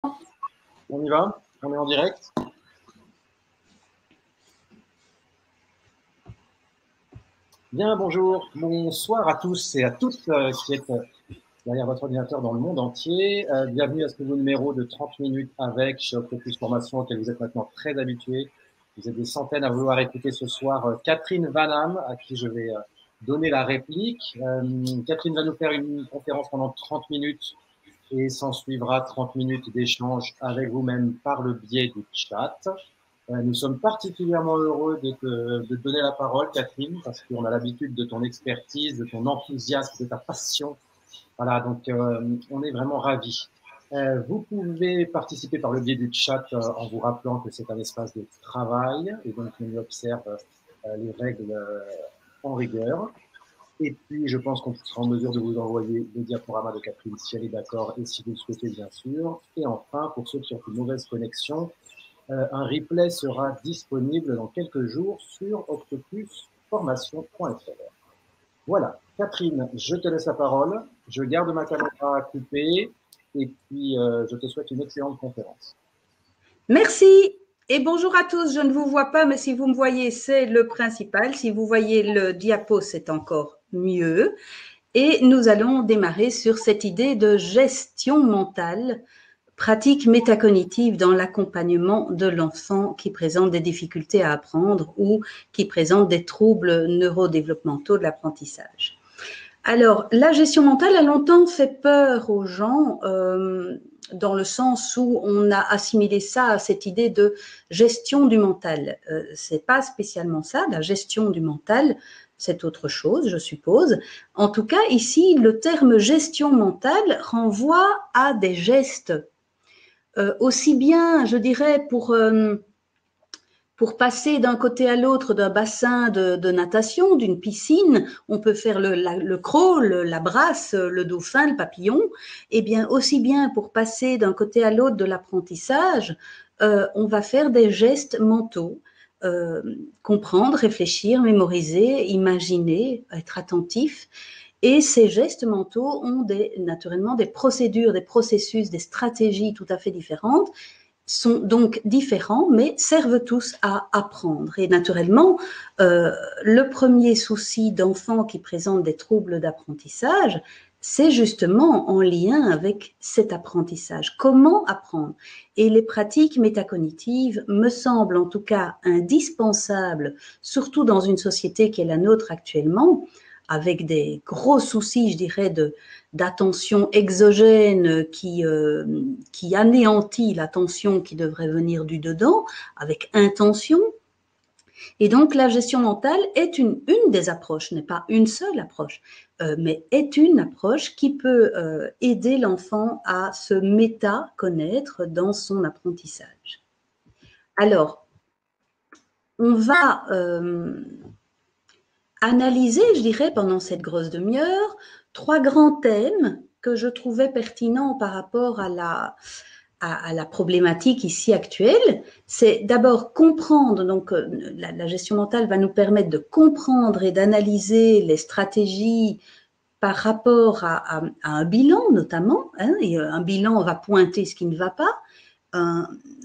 On y va? On est en direct? Bien, bonjour, bonsoir à tous et à toutes qui êtes derrière votre ordinateur dans le monde entier. Bienvenue à ce nouveau numéro de 30 minutes avec Choc Focus Formation auquel vous êtes maintenant très habitués. Vous êtes des centaines à vouloir écouter ce soir Catherine Vanham, à qui je vais donner la réplique. Catherine va nous faire une conférence pendant 30 minutes et s'en suivra 30 minutes d'échange avec vous-même par le biais du chat. Nous sommes particulièrement heureux de te donner la parole, Catherine, parce qu'on a l'habitude de ton expertise, de ton enthousiasme, de ta passion. Voilà, donc on est vraiment ravis. Vous pouvez participer par le biais du chat en vous rappelant que c'est un espace de travail et donc on y observe les règles en rigueur. Et puis, je pense qu'on sera en mesure de vous envoyer le diaporama de Catherine si elle est d'accord et si vous le souhaitez, bien sûr. Et enfin, pour ceux qui ont une mauvaise connexion, un replay sera disponible dans quelques jours sur octopusformation.fr. Voilà. Catherine, je te laisse la parole. Je garde ma caméra coupée et puis je te souhaite une excellente conférence. Merci et bonjour à tous. Je ne vous vois pas, mais si vous me voyez, c'est le principal. Si vous voyez le diapo, c'est encore mieux. Et nous allons démarrer sur cette idée de gestion mentale, pratique métacognitive dans l'accompagnement de l'enfant qui présente des difficultés à apprendre ou qui présente des troubles neurodéveloppementaux de l'apprentissage. Alors, la gestion mentale a longtemps fait peur aux gens dans le sens où on a assimilé ça à cette idée de gestion du mental. C'est pas spécialement ça, la gestion du mental, c'est autre chose, je suppose. En tout cas, ici, le terme gestion mentale renvoie à des gestes. Aussi bien, je dirais, pour passer d'un côté à l'autre d'un bassin de natation, d'une piscine, on peut faire le crawl, la brasse, le dauphin, le papillon. Et bien aussi bien pour passer d'un côté à l'autre de l'apprentissage, on va faire des gestes mentaux. Comprendre, réfléchir, mémoriser, imaginer, être attentif. Et ces gestes mentaux ont naturellement des procédures, des processus, des stratégies tout à fait différentes, sont donc différents, mais servent tous à apprendre. Et naturellement, le premier souci d'enfants qui présentent des troubles d'apprentissage, c'est justement en lien avec cet apprentissage. Comment apprendre? Et les pratiques métacognitives me semblent en tout cas indispensables, surtout dans une société qui est la nôtre actuellement, avec des gros soucis, je dirais, d'attention exogène qui anéantit l'attention qui devrait venir du dedans, avec intention. Et donc, la gestion mentale est une des approches, n'est pas une seule approche, mais est une approche qui peut aider l'enfant à se méta-connaître dans son apprentissage. Alors, on va analyser, je dirais, pendant cette grosse demi-heure, 3 grands thèmes que je trouvais pertinents par rapport à la problématique ici actuelle. C'est d'abord comprendre, donc la gestion mentale va nous permettre de comprendre et d'analyser les stratégies par rapport à un bilan notamment, hein, et un bilan va pointer ce qui ne va pas.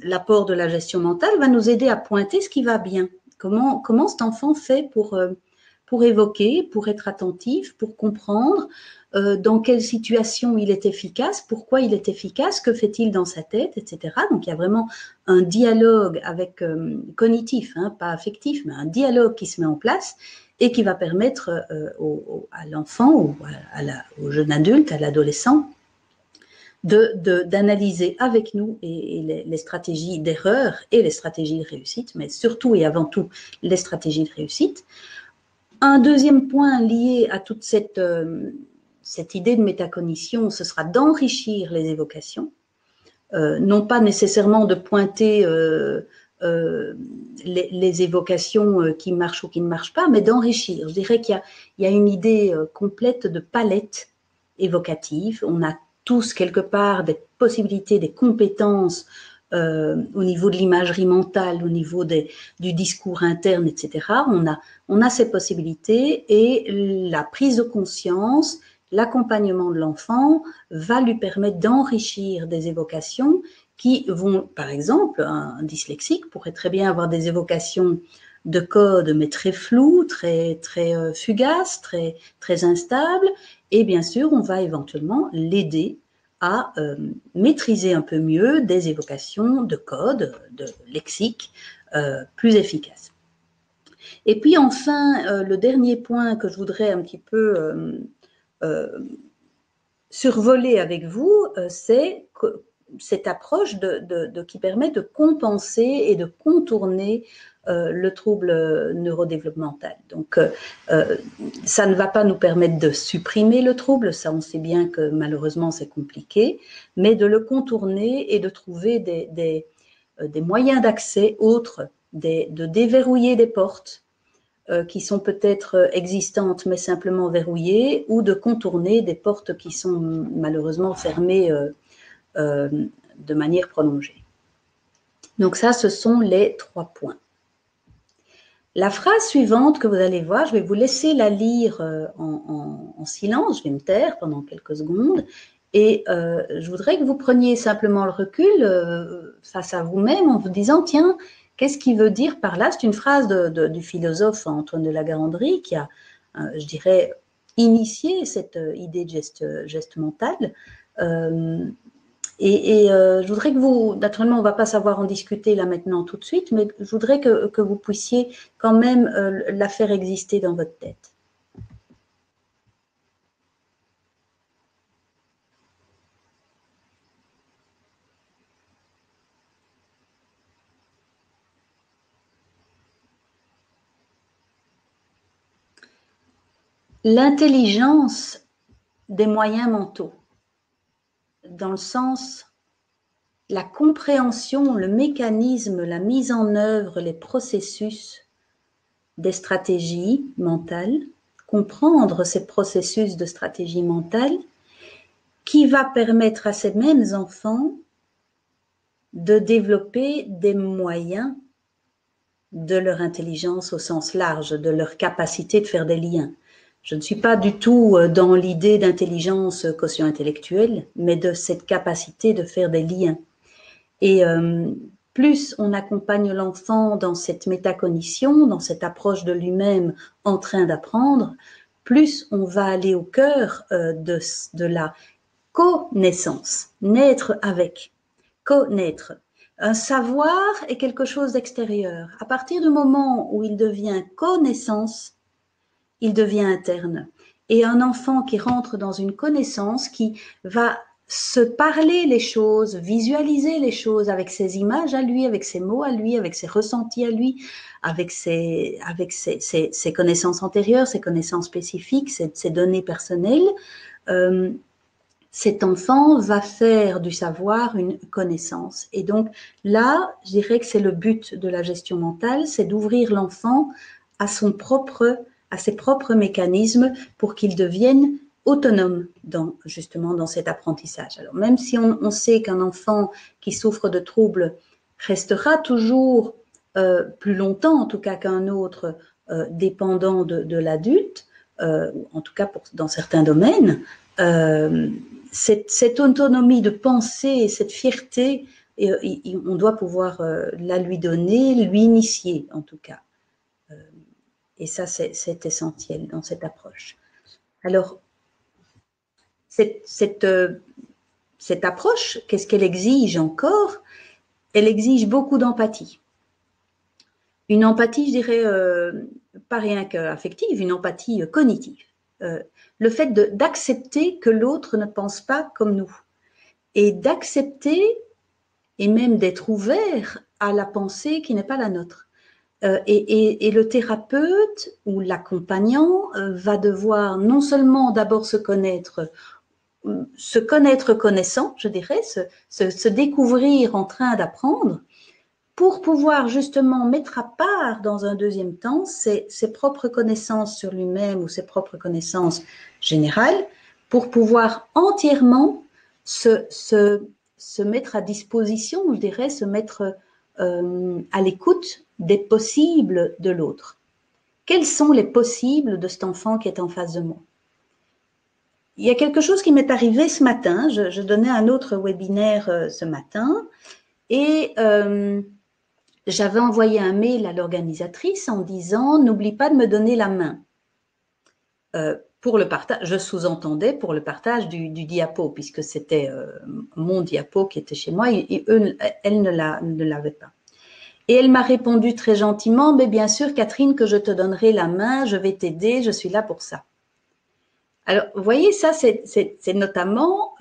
L'apport de la gestion mentale va nous aider à pointer ce qui va bien. Comment cet enfant fait pour évoquer, pour être attentif, pour comprendre dans quelle situation il est efficace, pourquoi il est efficace, que fait-il dans sa tête, etc. Donc il y a vraiment un dialogue avec cognitif, hein, pas affectif, mais un dialogue qui se met en place et qui va permettre à l'enfant ou au jeune adulte, à l'adolescent, d'analyser avec nous et les stratégies d'erreur et les stratégies de réussite, mais surtout et avant tout les stratégies de réussite. Un deuxième point lié à toute cette idée de métacognition, ce sera d'enrichir les évocations, non pas nécessairement de pointer les évocations qui marchent ou qui ne marchent pas, mais d'enrichir. Je dirais qu'il y a une idée complète de palette évocative. On a tous quelque part des possibilités, des compétences au niveau de l'imagerie mentale, au niveau du discours interne, etc. On a ces possibilités et la prise de conscience, l'accompagnement de l'enfant va lui permettre d'enrichir des évocations qui vont, par exemple, un dyslexique pourrait très bien avoir des évocations de code, mais très floues, très fugaces, très instables, et bien sûr, on va éventuellement l'aider à maîtriser un peu mieux des évocations de code, de lexique, plus efficaces. Et puis enfin, le dernier point que je voudrais un petit peu survoler avec vous, c'est cette approche qui permet de compenser et de contourner le trouble neurodéveloppemental. Donc, ça ne va pas nous permettre de supprimer le trouble, ça on sait bien que malheureusement c'est compliqué, mais de le contourner et de trouver des moyens d'accès autres, de déverrouiller des portes qui sont peut-être existantes mais simplement verrouillées, ou de contourner des portes qui sont malheureusement fermées de manière prolongée. Donc ça, ce sont les 3 points. La phrase suivante que vous allez voir, je vais vous laisser la lire en silence, je vais me taire pendant quelques secondes, et je voudrais que vous preniez simplement le recul face à vous-même en vous disant, tiens, qu'est-ce qu'il veut dire par là? C'est une phrase du philosophe Antoine de La Garandrie qui a, je dirais, initié cette idée de geste mental. Je voudrais que vous, naturellement, on ne va pas savoir en discuter là maintenant tout de suite, mais je voudrais que vous puissiez quand même la faire exister dans votre tête. L'intelligence des moyens mentaux, dans le sens la compréhension, le mécanisme, la mise en œuvre, les processus des stratégies mentales, comprendre ces processus de stratégie mentale qui va permettre à ces mêmes enfants de développer des moyens de leur intelligence au sens large, de leur capacité de faire des liens. Je ne suis pas du tout dans l'idée d'intelligence quotient intellectuelle, mais de cette capacité de faire des liens. Et plus on accompagne l'enfant dans cette métacognition, dans cette approche de lui-même en train d'apprendre, plus on va aller au cœur de la connaissance, naître avec, connaître. Un savoir est quelque chose d'extérieur. À partir du moment où il devient connaissance, il devient interne. Et un enfant qui rentre dans une connaissance, qui va se parler les choses, visualiser les choses avec ses images à lui, avec ses mots à lui, avec ses ressentis à lui, avec ses connaissances antérieures, ses connaissances spécifiques, ses données personnelles, cet enfant va faire du savoir une connaissance. Et donc là, je dirais que c'est le but de la gestion mentale, c'est d'ouvrir l'enfant à ses propres mécanismes pour qu'il devienne autonome justement dans cet apprentissage. Alors même si on sait qu'un enfant qui souffre de troubles restera toujours plus longtemps, en tout cas qu'un autre, dépendant de l'adulte, en tout cas dans certains domaines, cette autonomie de pensée, cette fierté, on doit pouvoir la lui donner, lui initier en tout cas. Et ça, c'est essentiel dans cette approche. Alors, cette approche, qu'est-ce qu'elle exige encore? Elle exige beaucoup d'empathie. Une empathie, je dirais, pas rien qu'affective, une empathie cognitive. Le fait d'accepter que l'autre ne pense pas comme nous et d'accepter et même d'être ouvert à la pensée qui n'est pas la nôtre. Et le thérapeute ou l'accompagnant va devoir non seulement d'abord se connaître connaissant, je dirais, se découvrir en train d'apprendre, pour pouvoir justement mettre à part dans un deuxième temps ses propres connaissances sur lui-même ou ses propres connaissances générales, pour pouvoir entièrement se mettre à disposition, je dirais, se mettre à l'écoute des possibles de l'autre. Quels sont les possibles de cet enfant qui est en face de moi? il y a quelque chose qui m'est arrivé ce matin. Je donnais un autre webinaire ce matin et j'avais envoyé un mail à l'organisatrice en disant « N'oublie pas de me donner la main ». Pour le partage, je sous-entendais pour le partage du diapo, puisque c'était mon diapo qui était chez moi et eux, elle ne l'avait pas. Et elle m'a répondu très gentiment, mais bien sûr, Catherine, que je te donnerai la main, je vais t'aider, je suis là pour ça. Alors, vous voyez, ça, c'est notamment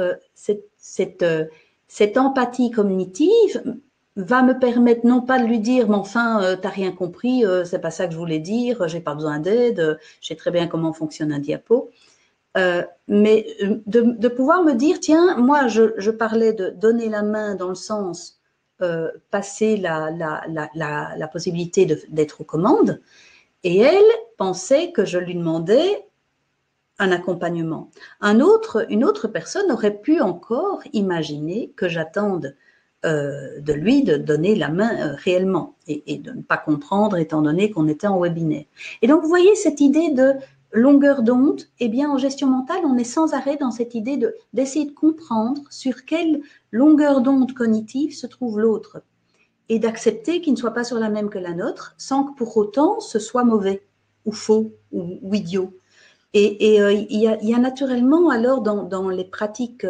cette empathie cognitive va me permettre non pas de lui dire, mais enfin, t'as rien compris, c'est pas ça que je voulais dire, j'ai pas besoin d'aide, je sais très bien comment fonctionne un diapo, mais de pouvoir me dire, tiens, moi, je parlais de donner la main dans le sens passer la possibilité d'être aux commandes, et elle pensait que je lui demandais un accompagnement. Une autre personne aurait pu encore imaginer que j'attende de lui de donner la main réellement et de ne pas comprendre étant donné qu'on était en webinaire. Et donc, vous voyez cette idée de longueur d'onde, eh bien, en gestion mentale, on est sans arrêt dans cette idée d'essayer de comprendre sur quelle longueur d'onde cognitive se trouve l'autre et d'accepter qu'il ne soit pas sur la même que la nôtre sans que pour autant ce soit mauvais ou faux ou idiot. Et il y a naturellement alors dans les pratiques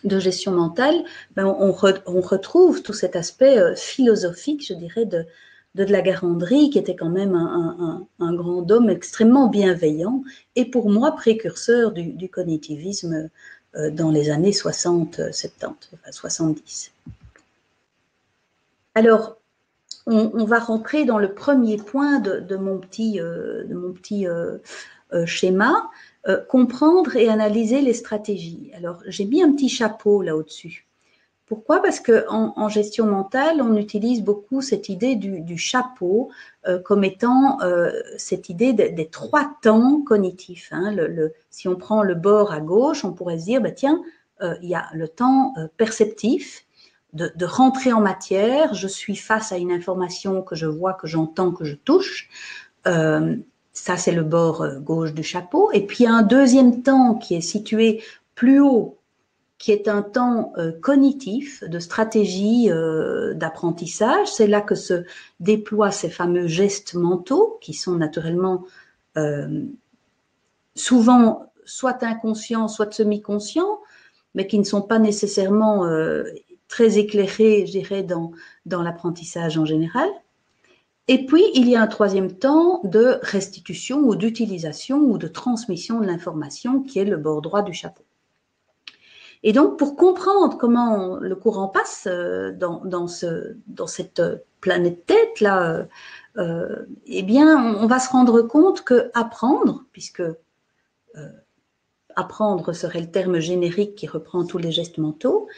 de gestion mentale, ben on retrouve tout cet aspect philosophique, je dirais, de la Garandry, qui était quand même un grand homme extrêmement bienveillant et pour moi précurseur du cognitivisme dans les années 60, 70, enfin 70. Alors, on va rentrer dans le premier point de mon petit schéma, comprendre et analyser les stratégies. Alors, j'ai mis un petit chapeau là au-dessus. Pourquoi? Parce qu'en gestion mentale, on utilise beaucoup cette idée du chapeau comme étant cette idée des 3 temps cognitifs. Hein. Si on prend le bord à gauche, on pourrait se dire, bah, tiens, il y a le temps perceptif, de rentrer en matière, je suis face à une information que je vois, que j'entends, que je touche. Ça, c'est le bord gauche du chapeau. Et puis, il y a un deuxième temps qui est situé plus haut, qui est un temps cognitif, de stratégie d'apprentissage. C'est là que se déploient ces fameux gestes mentaux qui sont naturellement souvent soit inconscients, soit semi-conscients, mais qui ne sont pas nécessairement très éclairés, je dirais, dans l'apprentissage en général. Et puis, il y a un troisième temps de restitution ou d'utilisation ou de transmission de l'information qui est le bord droit du chapeau. Et donc, pour comprendre comment le courant passe dans cette planète tête là, eh bien, on va se rendre compte que apprendre, puisque apprendre serait le terme générique qui reprend tous les gestes mentaux,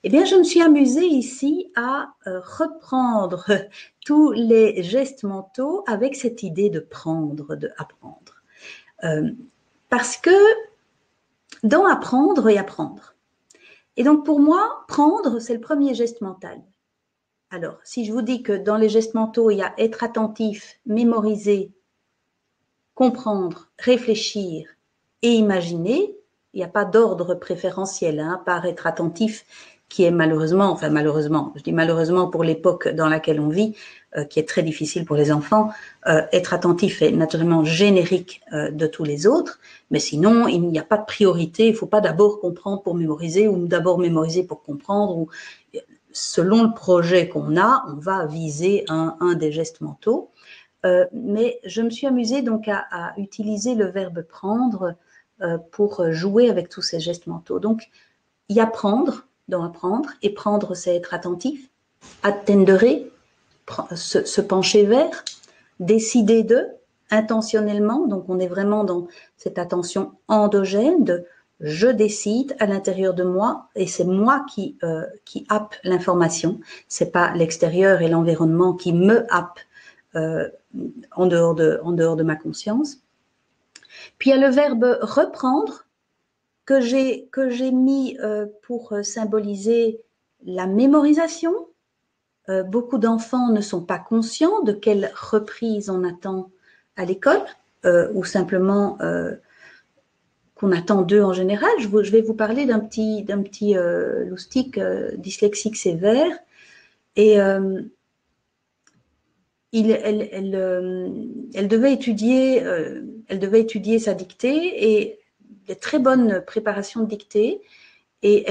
eh bien, je me suis amusée ici à reprendre tous les gestes mentaux avec cette idée de prendre, de apprendre. Parce que dans apprendre et apprendre. Et donc, pour moi, prendre, c'est le premier geste mental. Alors, si je vous dis que dans les gestes mentaux, il y a être attentif, mémoriser, comprendre, réfléchir et imaginer, il n'y a pas d'ordre préférentiel, hein, par être attentif, qui est malheureusement, je dis malheureusement pour l'époque dans laquelle on vit, qui est très difficile pour les enfants, être attentif est naturellement générique de tous les autres, mais sinon, il n'y a pas de priorité, il ne faut pas d'abord comprendre pour mémoriser ou d'abord mémoriser pour comprendre. Ou, selon le projet qu'on a, on va viser un des gestes mentaux. Mais je me suis amusée donc à utiliser le verbe prendre pour jouer avec tous ces gestes mentaux. Donc, il y a prendre dans apprendre, et prendre, c'est être attentif, attenderer, se pencher vers, décider de, intentionnellement, donc on est vraiment dans cette attention endogène de je décide à l'intérieur de moi et c'est moi qui happe l'information, c'est pas l'extérieur et l'environnement qui me happe en dehors de ma conscience. Puis il y a le verbe reprendre que j'ai mis pour symboliser la mémorisation. Beaucoup d'enfants ne sont pas conscients de quelle reprise on attend à l'école ou simplement qu'on attend d'eux en général. Je vais vous parler d'un petit loustic dyslexique sévère. Et elle devait étudier sa dictée et de très bonnes préparations de dictée. Et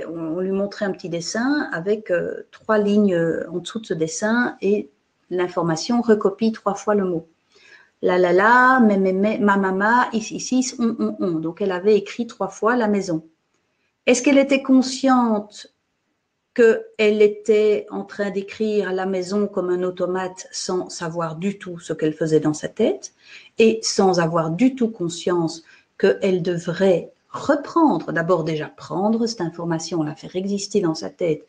on lui montrait un petit dessin avec 3 lignes en dessous de ce dessin et l'information recopie 3 fois le mot. La, ma, mama, ici, on. Donc, elle avait écrit 3 fois la maison. Est-ce qu'elle était consciente qu'elle était en train d'écrire la maison comme un automate sans savoir du tout ce qu'elle faisait dans sa tête et sans avoir du tout conscience qu'elle devrait reprendre, d'abord déjà prendre cette information, la faire exister dans sa tête,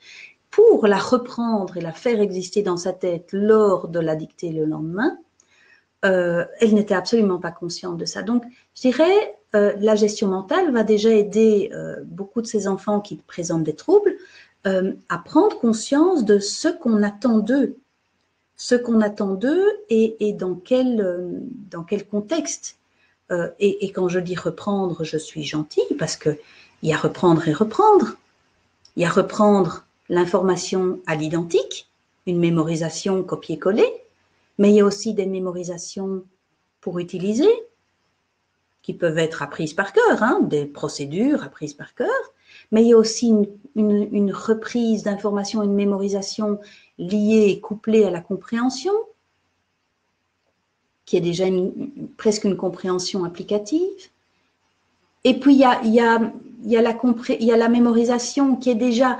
pour la reprendre et la faire exister dans sa tête lors de la dictée le lendemain, elle n'était absolument pas consciente de ça. Donc, je dirais, la gestion mentale va déjà aider beaucoup de ces enfants qui présentent des troubles à prendre conscience de ce qu'on attend d'eux, et dans quel contexte. Et quand je dis reprendre, je suis gentille parce qu'il y a reprendre et reprendre. Il y a reprendre l'information à l'identique, une mémorisation copier-coller, mais il y a aussi des mémorisations pour utiliser, qui peuvent être apprises par cœur, hein, des procédures apprises par cœur, mais il y a aussi une reprise d'informations, une mémorisation liée et couplée à la compréhension, qui est déjà presque une compréhension applicative. Et puis, il y a la mémorisation qui est déjà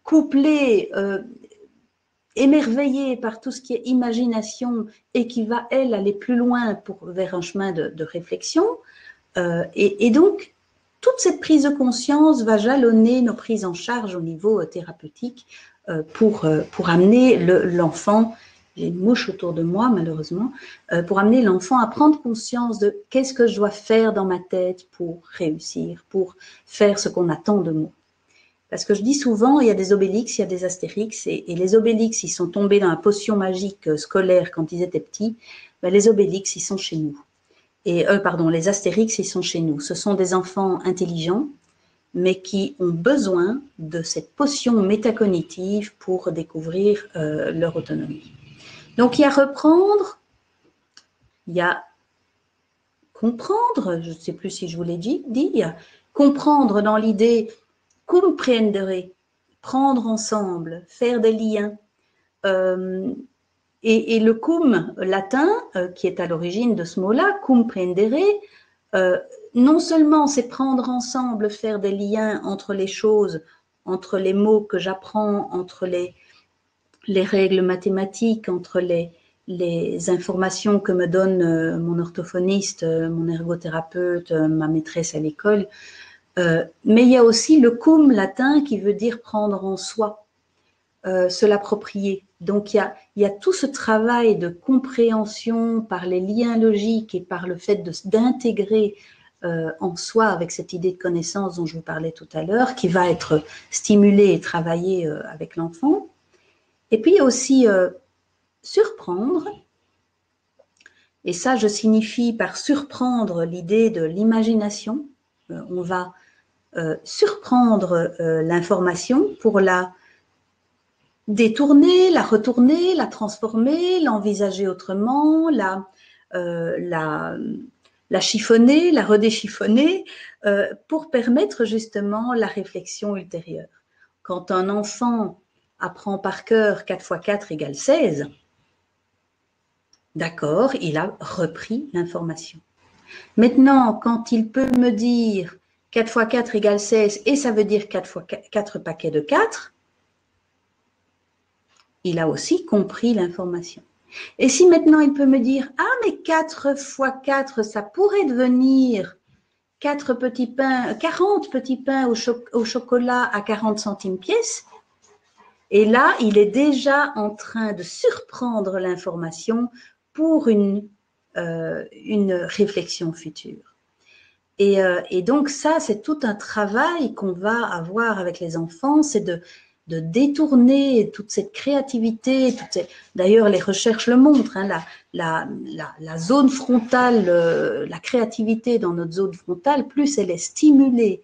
couplée, émerveillée par tout ce qui est imagination et qui va, elle, aller plus loin vers un chemin de réflexion. Et donc, toute cette prise de conscience va jalonner nos prises en charge au niveau thérapeutique pour amener l'enfant, j'ai une mouche autour de moi malheureusement, pour amener l'enfant à prendre conscience de qu'est-ce que je dois faire dans ma tête pour réussir, pour faire ce qu'on attend de moi. Parce que je dis souvent, il y a des Obélix, il y a des Astérix, et les Obélix, ils sont tombés dans la potion magique scolaire quand ils étaient petits, ben les Obélix, ils sont chez nous. Et les Astérix, ils sont chez nous. Ce sont des enfants intelligents, mais qui ont besoin de cette potion métacognitive pour découvrir leur autonomie. Donc, il y a reprendre, il y a comprendre, je ne sais plus si je vous l'ai dit, il y a comprendre dans l'idée comprendere, prendre ensemble, faire des liens. Et le cum latin, qui est à l'origine de ce mot-là, comprendere, non seulement c'est prendre ensemble, faire des liens entre les choses, entre les mots que j'apprends, entre les règles mathématiques, entre les informations que me donne mon orthophoniste, mon ergothérapeute, ma maîtresse à l'école, mais il y a aussi le cum latin qui veut dire prendre en soi, se l'approprier. Donc il y a tout ce travail de compréhension par les liens logiques et par le fait d'intégrer en soi avec cette idée de connaissance dont je vous parlais tout à l'heure, qui va être stimulée et travaillée avec l'enfant. Et puis il y a aussi surprendre, et ça je signifie par surprendre l'idée de l'imagination. On va surprendre l'information pour la détourner, la retourner, la transformer, l'envisager autrement, la chiffonner, la redéchiffonner, pour permettre justement la réflexion ultérieure. Quand un enfant apprend par cœur 4 x 4 égale 16, d'accord, il a repris l'information. Maintenant, quand il peut me dire 4 x 4 égale 16 et ça veut dire 4 paquets de 4, il a aussi compris l'information. Et si maintenant il peut me dire « Ah, mais 4 x 4, ça pourrait devenir 40 petits pains au chocolat à 40 centimes pièce », et là, il est déjà en train de surprendre l'information pour une réflexion future. Et donc ça, c'est tout un travail qu'on va avoir avec les enfants, c'est de détourner toute cette créativité. D'ailleurs, les recherches le montrent, hein, la zone frontale, la créativité dans notre zone frontale, plus elle est stimulée,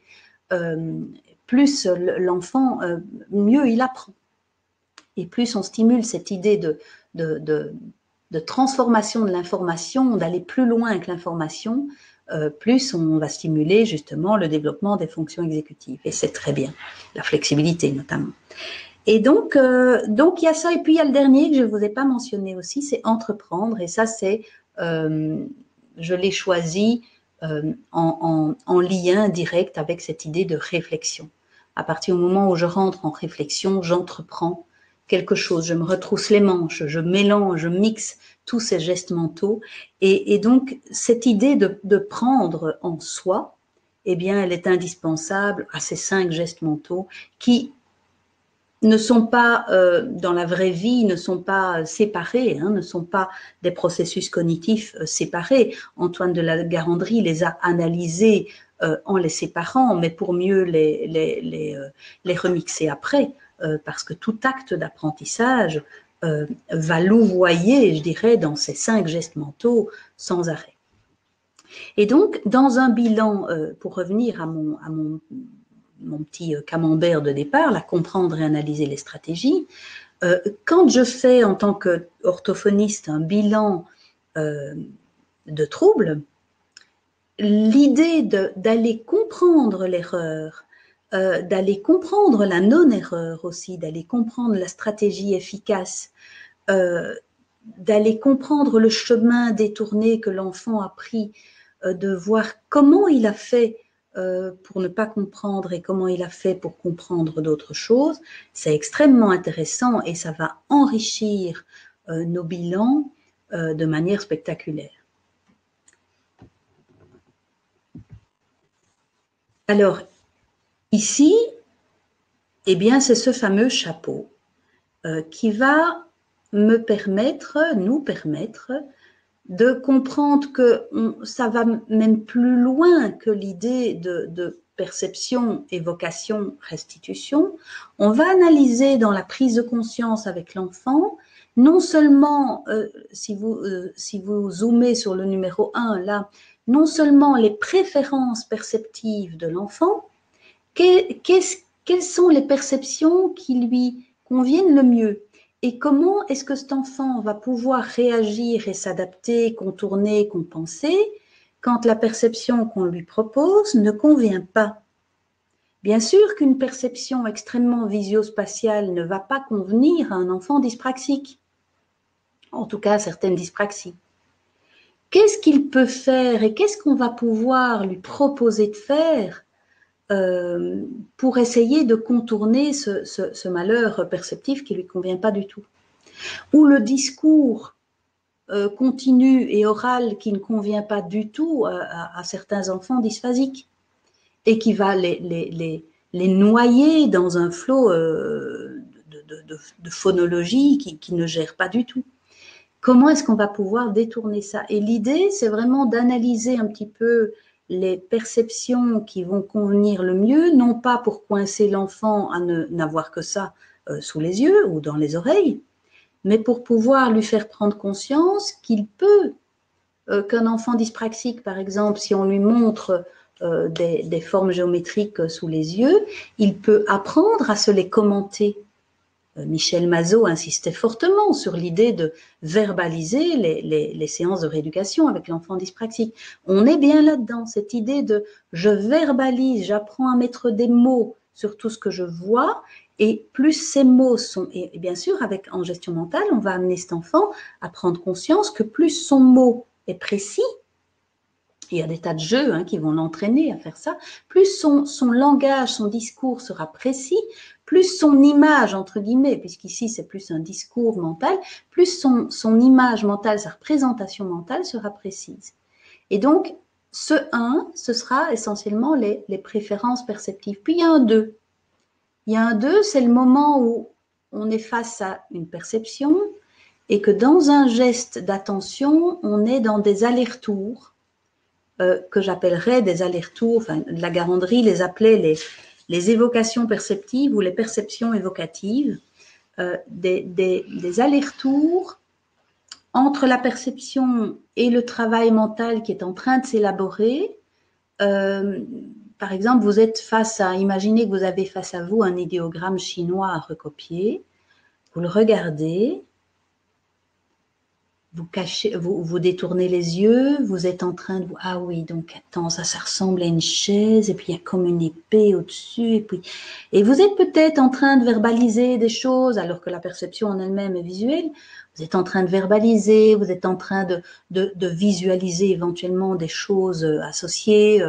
plus l'enfant, mieux il apprend. Et plus on stimule cette idée de transformation de l'information, d'aller plus loin que l'information, plus on va stimuler justement le développement des fonctions exécutives. Et c'est très bien, la flexibilité notamment. Et donc il y a ça. Et puis il y a le dernier que je ne vous ai pas mentionné aussi, c'est entreprendre. Et ça, c'est, je l'ai choisi en lien direct avec cette idée de réflexion. À partir du moment où je rentre en réflexion, j'entreprends quelque chose, je me retrousse les manches, je mélange, je mixe tous ces gestes mentaux. Et donc, cette idée de prendre en soi, eh bien, elle est indispensable à ces 5 gestes mentaux qui ne sont pas, dans la vraie vie, ne sont pas séparés, ne sont pas des processus cognitifs séparés. Antoine de la Garandrie les a analysés en les séparant, mais pour mieux les remixer après, parce que tout acte d'apprentissage va louvoyer, je dirais, dans ces 5 gestes mentaux sans arrêt. Et donc, dans un bilan, pour revenir à mon petit camembert de départ, là, comprendre et analyser les stratégies. Quand je fais en tant qu'orthophoniste un bilan de troubles, l'idée d'aller comprendre l'erreur, d'aller comprendre la non-erreur aussi, d'aller comprendre la stratégie efficace, d'aller comprendre le chemin détourné que l'enfant a pris, de voir comment il a fait pour ne pas comprendre et comment il a fait pour comprendre d'autres choses, c'est extrêmement intéressant et ça va enrichir nos bilans de manière spectaculaire. Alors, ici, eh bien, c'est ce fameux chapeau qui va nous permettre de comprendre que ça va même plus loin que l'idée de perception, évocation, restitution. On va analyser dans la prise de conscience avec l'enfant, non seulement, si vous zoomez sur le numéro 1, là, non seulement les préférences perceptives de l'enfant, quelles sont les perceptions qui lui conviennent le mieux? Et comment est-ce que cet enfant va pouvoir réagir et s'adapter, contourner, compenser quand la perception qu'on lui propose ne convient pas? Bien sûr qu'une perception extrêmement visio-spatiale ne va pas convenir à un enfant dyspraxique, en tout cas à certaines dyspraxies. Qu'est-ce qu'il peut faire et qu'est-ce qu'on va pouvoir lui proposer de faire pour essayer de contourner ce malheur perceptif qui ne lui convient pas du tout? Ou le discours continu et oral qui ne convient pas du tout à certains enfants dysphasiques et qui va les noyer dans un flot de phonologie qui ne gère pas du tout. Comment est-ce qu'on va pouvoir détourner ça? Et l'idée, c'est vraiment d'analyser un petit peu les perceptions qui vont convenir le mieux, non pas pour coincer l'enfant à n'avoir que ça sous les yeux ou dans les oreilles, mais pour pouvoir lui faire prendre conscience qu'il peut, qu'un enfant dyspraxique, par exemple, si on lui montre des formes géométriques sous les yeux, il peut apprendre à se les commenter. Michel Mazot insistait fortement sur l'idée de verbaliser les séances de rééducation avec l'enfant dyspraxique. On est bien là-dedans, cette idée de je verbalise, j'apprends à mettre des mots sur tout ce que je vois, et plus ces mots sont, et bien sûr en gestion mentale, on va amener cet enfant à prendre conscience que plus son mot est précis, il y a des tas de jeux qui vont l'entraîner à faire ça, plus son langage, son discours sera précis, plus son image, entre guillemets, puisqu'ici c'est plus un discours mental, plus son image mentale, sa représentation mentale sera précise. Et donc, ce 1, ce sera essentiellement les préférences perceptives. Puis il y a un 2. Il y a un 2, c'est le moment où on est face à une perception et que dans un geste d'attention, on est dans des allers-retours, que j'appellerais des allers-retours, enfin, la Garandrie les appelait les évocations perceptives ou les perceptions évocatives, des allers-retours entre la perception et le travail mental qui est en train de s'élaborer, par exemple, vous êtes imaginez que vous avez face à vous un idéogramme chinois à recopier, vous le regardez, vous détournez les yeux, vous êtes en train de... Ah oui, donc attends, ça ressemble à une chaise, et puis il y a comme une épée au-dessus, et vous êtes peut-être en train de verbaliser des choses, alors que la perception en elle-même est visuelle. Vous êtes en train de verbaliser, vous êtes en train de visualiser éventuellement des choses associées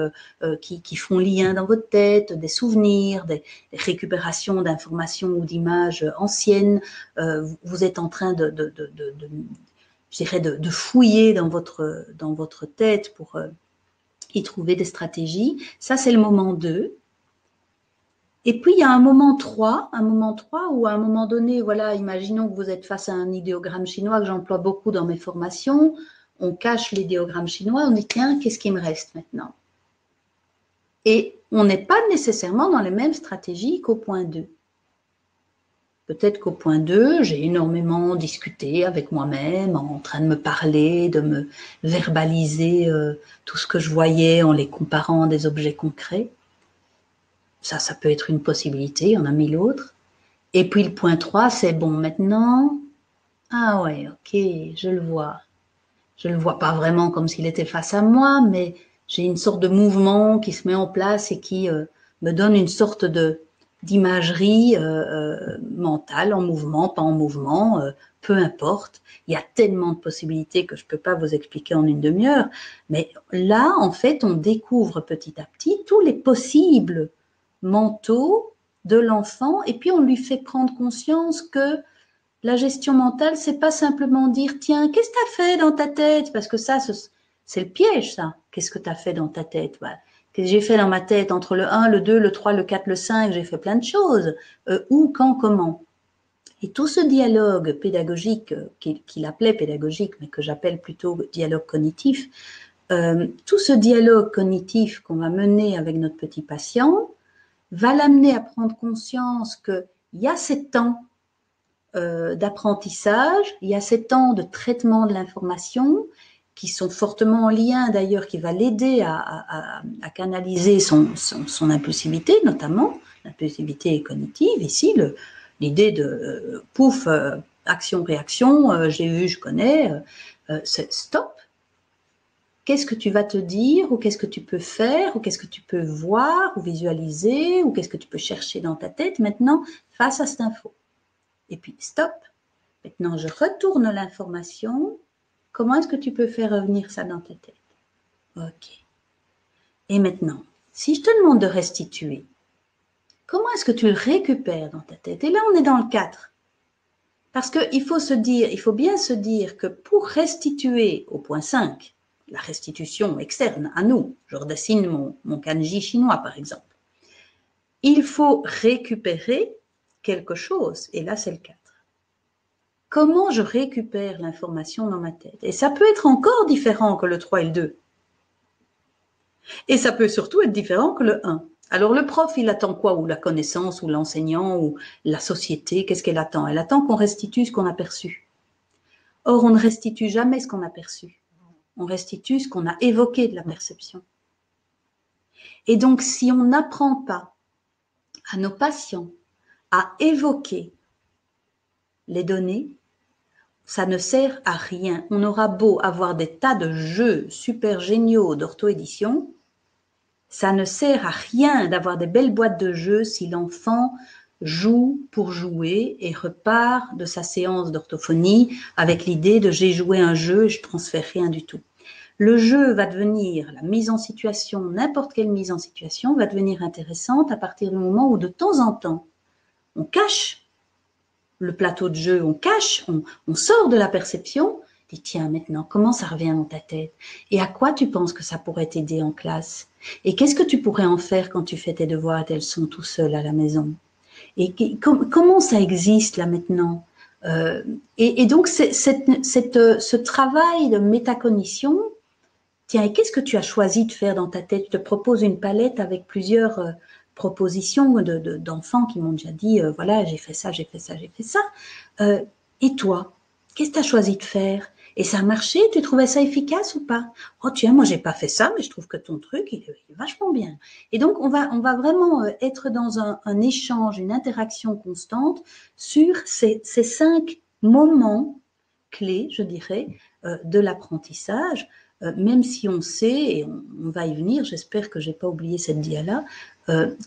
qui font lien dans votre tête, des souvenirs, des récupérations d'informations ou d'images anciennes. Vous êtes en train je dirais de fouiller dans votre tête pour y trouver des stratégies. Ça, c'est le moment 2. Et puis, il y a un moment 3 où à un moment donné, voilà, imaginons que vous êtes face à un idéogramme chinois que j'emploie beaucoup dans mes formations. On cache l'idéogramme chinois, on dit, tiens, qu'est-ce qui me reste maintenant? Et on n'est pas nécessairement dans les mêmes stratégies qu'au point 2. Peut-être qu'au point 2, j'ai énormément discuté avec moi-même, en train de me parler, de me verbaliser tout ce que je voyais en les comparant à des objets concrets. Ça peut être une possibilité, il y en a 1000 autres. Et puis le point 3, c'est bon, maintenant, ah ouais, ok, je le vois. Je ne le vois pas vraiment comme s'il était face à moi, mais j'ai une sorte de mouvement qui se met en place et qui me donne une sorte d'imagerie mentale, en mouvement, pas en mouvement, peu importe. Il y a tellement de possibilités que je ne peux pas vous expliquer en une demi-heure. Mais là, en fait, on découvre petit à petit tous les possibles mentaux de l'enfant et puis on lui fait prendre conscience que la gestion mentale, c'est pas simplement dire tiens, qu'est-ce que tu as fait dans ta tête? Parce que ça, c'est le piège, ça. Qu'est-ce que tu as fait dans ta tête? Voilà. Qu'est-ce que j'ai fait dans ma tête entre le 1, le 2, le 3, le 4, le 5? J'ai fait plein de choses. Où, quand, comment? Et tout ce dialogue pédagogique, qu'il appelait pédagogique, mais que j'appelle plutôt dialogue cognitif, tout ce dialogue cognitif qu'on va mener avec notre petit patient va l'amener à prendre conscience qu'il y a ces temps d'apprentissage, il y a ces temps de traitement de l'information qui sont fortement en lien d'ailleurs, qui va l'aider à canaliser son impulsivité, notamment l'impulsivité cognitive. Ici, l'idée de pouf, action-réaction, j'ai vu, je connais, c'est stop. Qu'est-ce que tu vas te dire, ou qu'est-ce que tu peux faire, ou qu'est-ce que tu peux voir, ou visualiser, ou qu'est-ce que tu peux chercher dans ta tête maintenant face à cette info. Et puis, stop. Maintenant, je retourne l'information. Comment est-ce que tu peux faire revenir ça dans ta tête? Ok. Et maintenant, si je te demande de restituer, comment est-ce que tu le récupères dans ta tête? Et là, on est dans le 4. Parce qu'il faut bien se dire que pour restituer au point 5, la restitution externe à nous, je redessine mon kanji chinois par exemple, il faut récupérer quelque chose. Et là, c'est le 4. Comment je récupère l'information dans ma tête? Et ça peut être encore différent que le 3 et le 2. Et ça peut surtout être différent que le 1. Alors le prof, il attend quoi? Ou la connaissance, ou l'enseignant, ou la société, qu'est-ce qu'elle attend? Elle attend qu'on restitue ce qu'on a perçu. Or, on ne restitue jamais ce qu'on a perçu. On restitue ce qu'on a évoqué de la perception. Et donc, si on n'apprend pas à nos patients à évoquer les données, ça ne sert à rien. On aura beau avoir des tas de jeux super géniaux d'ortho-édition, ça ne sert à rien d'avoir des belles boîtes de jeux si l'enfant joue pour jouer et repart de sa séance d'orthophonie avec l'idée de j'ai joué un jeu et je transfère rien du tout. Le jeu va devenir, la mise en situation, n'importe quelle mise en situation va devenir intéressante à partir du moment où de temps en temps, on cache le plateau de jeu, on sort de la perception, dit tiens maintenant, comment ça revient dans ta tête? Et à quoi tu penses que ça pourrait t'aider en classe? Et qu'est-ce que tu pourrais en faire quand tu fais tes devoirs et tes leçons tout seul à la maison? Et comment ça existe là maintenant? Et donc ce travail de métacognition, tiens, et qu'est-ce que tu as choisi de faire dans ta tête? Je te propose une palette avec plusieurs propositions d'enfants qui m'ont déjà dit, voilà, j'ai fait ça, j'ai fait ça, j'ai fait ça. Et toi, qu'est-ce que tu as choisi de faire? Et ça a marché, tu trouvais ça efficace ou pas? Oh tiens, moi j'ai pas fait ça, mais je trouve que ton truc, il est vachement bien. Et donc, on va vraiment être dans un échange, une interaction constante sur ces 5 moments clés, je dirais, de l'apprentissage, même si on sait, et on va y venir, j'espère que j'ai pas oublié cette dia-là,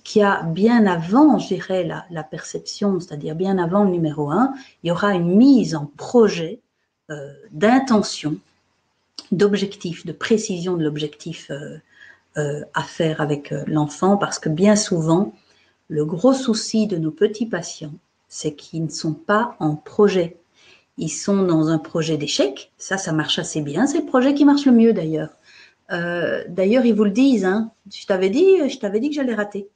qu'il y a bien avant, je dirais, la perception, c'est-à-dire bien avant le numéro 1, il y aura une mise en projet d'intention, d'objectif, de précision de l'objectif à faire avec l'enfant, parce que bien souvent, le gros souci de nos petits patients, c'est qu'ils ne sont pas en projet. Ils sont dans un projet d'échec. Ça marche assez bien. C'est le projet qui marche le mieux d'ailleurs. D'ailleurs, ils vous le disent. Hein. Je t'avais dit que j'allais rater.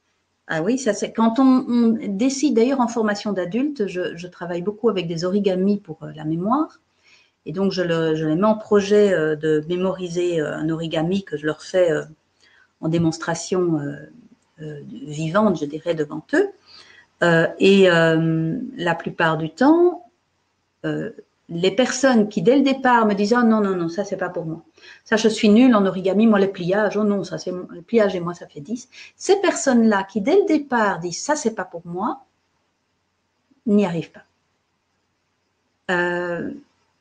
Ah oui, ça c'est quand on décide. D'ailleurs, en formation d'adulte, je travaille beaucoup avec des origamis pour la mémoire. Et donc, je les mets en projet de mémoriser un origami que je leur fais en démonstration vivante, je dirais, devant eux. La plupart du temps, les personnes qui, dès le départ, me disent « Oh non, non, non, ça, c'est pas pour moi. Ça, je suis nulle en origami. Moi, les pliages, oh non, ça, c'est le pliage et moi, ça fait 10. » Ces personnes-là qui, dès le départ, disent « Ça, c'est pas pour moi », n'y arrivent pas.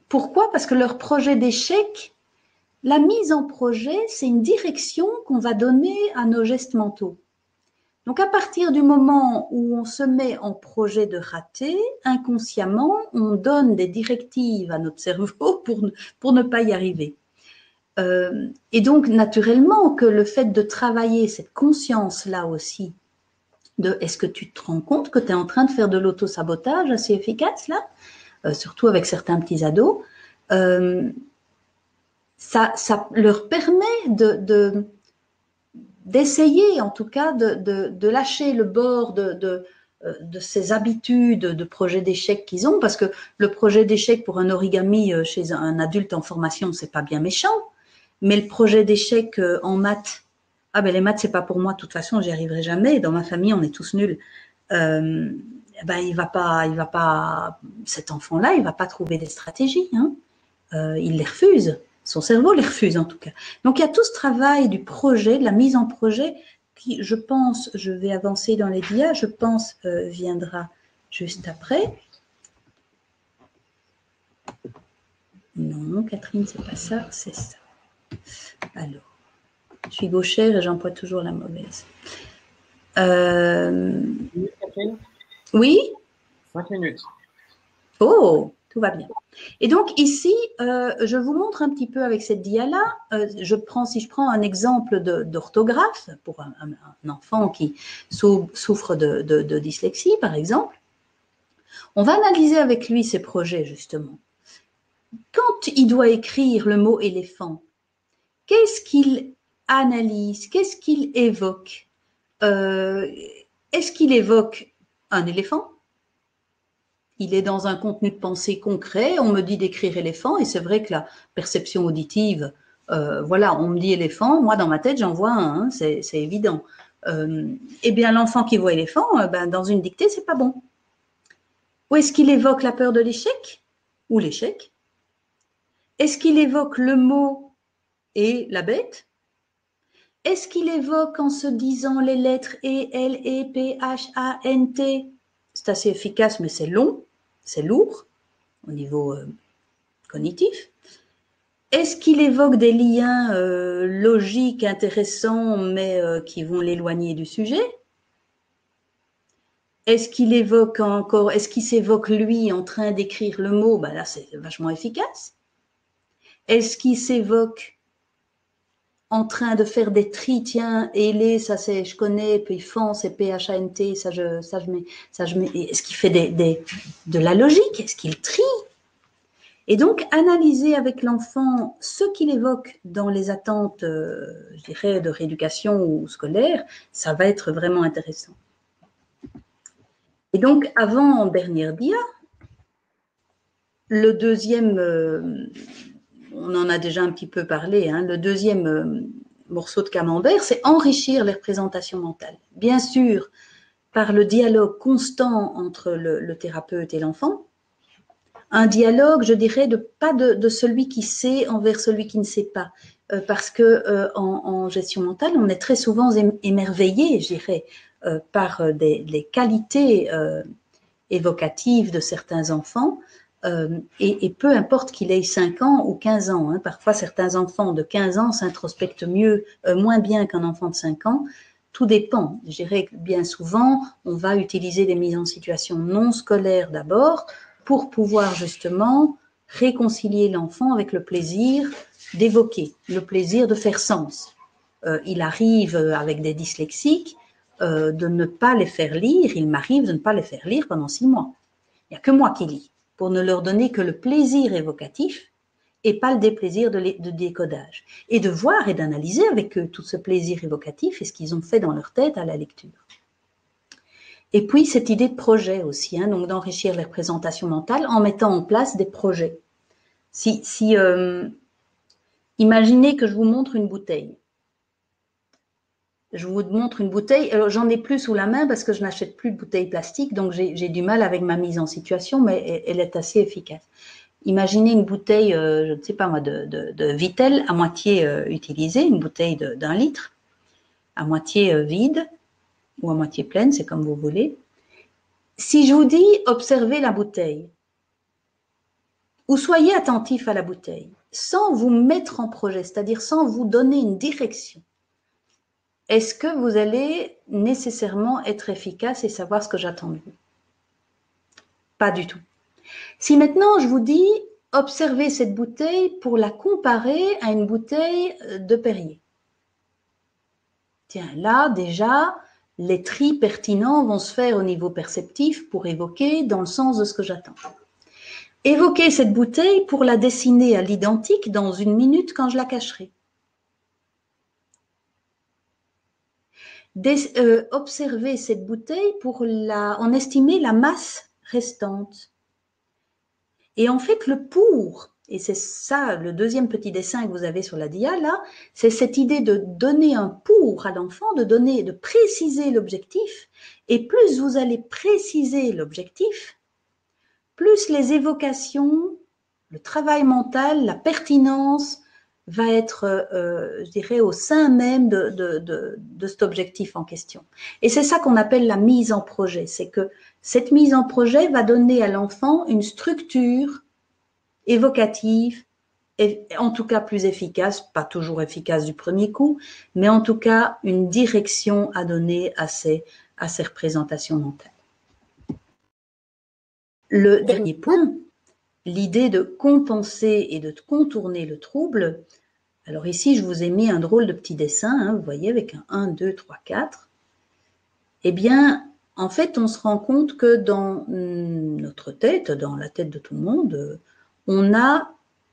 Pourquoi? Parce que leur projet d'échec, la mise en projet, c'est une direction qu'on va donner à nos gestes mentaux. Donc, à partir du moment où on se met en projet de rater, inconsciemment, on donne des directives à notre cerveau pour ne pas y arriver. Et donc, naturellement, que le fait de travailler cette conscience-là aussi, de est-ce que tu te rends compte que tu es en train de faire de l'auto-sabotage assez efficace, là, surtout avec certains petits ados, ça leur permet d'essayer en tout cas de lâcher le bord de ces habitudes de projet d'échec qu'ils ont, parce que le projet d'échec pour un origami chez un adulte en formation, c'est pas bien méchant, mais le projet d'échec en maths, ah ben les maths c'est pas pour moi, de toute façon j'y arriverai jamais, dans ma famille on est tous nuls, ben il va pas, cet enfant-là, il va pas trouver des stratégies, hein. Il les refuse. Son cerveau les refuse en tout cas. Donc il y a tout ce travail du projet, de la mise en projet qui, je pense, je vais avancer dans les dias, je pense viendra juste après. Non, Catherine, c'est pas ça, c'est ça. Alors, je suis gauchère et j'emploie toujours la mauvaise. Oui? 5 minutes. Oh, tout va bien. Et donc ici, je vous montre un petit peu avec cette dia-là, si je prends un exemple d'orthographe pour un enfant qui souffre de dyslexie, par exemple, on va analyser avec lui ses projets, justement. Quand il doit écrire le mot éléphant, qu'est-ce qu'il analyse? Qu'est-ce qu'il évoque? Est-ce qu'il évoque un éléphant? Il est dans un contenu de pensée concret, on me dit d'écrire éléphant, et c'est vrai que la perception auditive, voilà, on me dit éléphant, moi dans ma tête j'en vois un, hein, c'est évident. Eh bien l'enfant qui voit éléphant, ben, dans une dictée, c'est pas bon. Ou est-ce qu'il évoque la peur de l'échec ou l'échec? Est-ce qu'il évoque le mot et la bête? Est-ce qu'il évoque en se disant les lettres E, L, E, P, H, A, N, T? C'est assez efficace, mais c'est long, c'est lourd au niveau cognitif. Est-ce qu'il évoque des liens logiques intéressants, mais qui vont l'éloigner du sujet? Est-ce qu'il évoque encore, est-ce qu'il s'évoque lui en train d'écrire le mot? Ben là, c'est vachement efficace. Est-ce qu'il s'évoque en train de faire des tris, tiens, Hélé, ça c'est, je connais, puis Fan, c'est P-H-A-N-T, ça je mets. Est-ce qu'il fait de la logique? Est-ce qu'il trie? Et donc, analyser avec l'enfant ce qu'il évoque dans les attentes, je dirais, de rééducation ou scolaire, ça va être vraiment intéressant. Et donc, avant dernière dia, le deuxième, on en a déjà un petit peu parlé, hein, le deuxième morceau de camembert, c'est enrichir les représentations mentales. Bien sûr, par le dialogue constant entre le thérapeute et l'enfant, un dialogue, je dirais, pas de celui qui sait envers celui qui ne sait pas. Parce que en gestion mentale, on est très souvent émerveillé, je dirais, par les qualités évocatives de certains enfants, et peu importe qu'il ait 5 ans ou 15 ans. Hein, parfois, certains enfants de 15 ans s'introspectent moins bien qu'un enfant de 5 ans. Tout dépend. Je dirais que bien souvent, on va utiliser des mises en situation non scolaires d'abord pour pouvoir justement réconcilier l'enfant avec le plaisir d'évoquer, le plaisir de faire sens. Il arrive avec des dyslexiques de ne pas les faire lire, il m'arrive de ne pas les faire lire pendant 6 mois. Il n'y a que moi qui lis, pour ne leur donner que le plaisir évocatif et pas le déplaisir de décodage. Et de voir et d'analyser avec eux tout ce plaisir évocatif et ce qu'ils ont fait dans leur tête à la lecture. Et puis cette idée de projet aussi, hein, donc d'enrichir les représentations mentales en mettant en place des projets. Imaginez que je vous montre une bouteille. Je vous montre une bouteille. Alors, j'en ai plus sous la main parce que je n'achète plus de bouteilles plastiques, donc j'ai du mal avec ma mise en situation, mais elle est assez efficace. Imaginez une bouteille, je ne sais pas moi, de Vittel à moitié utilisée, une bouteille d'1 litre, à moitié vide ou à moitié pleine, c'est comme vous voulez. Si je vous dis observez la bouteille, ou soyez attentif à la bouteille, sans vous mettre en projet, c'est-à-dire sans vous donner une direction, est-ce que vous allez nécessairement être efficace et savoir ce que j'attends de vous? Pas du tout. Si maintenant je vous dis, observez cette bouteille pour la comparer à une bouteille de Perrier. Tiens, là déjà, les tris pertinents vont se faire au niveau perceptif pour évoquer dans le sens de ce que j'attends. Évoquez cette bouteille pour la dessiner à l'identique dans 1 minute quand je la cacherai. Observer cette bouteille pour en estimer la masse restante. Et en fait, le pour, et c'est ça le deuxième petit dessin que vous avez sur la dia là, c'est cette idée de donner un pour à l'enfant, de préciser l'objectif. Et plus vous allez préciser l'objectif, plus les évocations, le travail mental, la pertinence va être, je dirais, au sein même de cet objectif en question. Et c'est ça qu'on appelle la mise en projet. C'est que cette mise en projet va donner à l'enfant une structure évocative, et en tout cas plus efficace, pas toujours efficace du premier coup, mais en tout cas une direction à donner à ces représentations mentales. Le dernier point, l'idée de compenser et de contourner le trouble. Alors ici, je vous ai mis un drôle de petit dessin, hein, vous voyez, avec un 1, 2, 3, 4. Eh bien, en fait, on se rend compte que dans notre tête, dans la tête de tout le monde, on a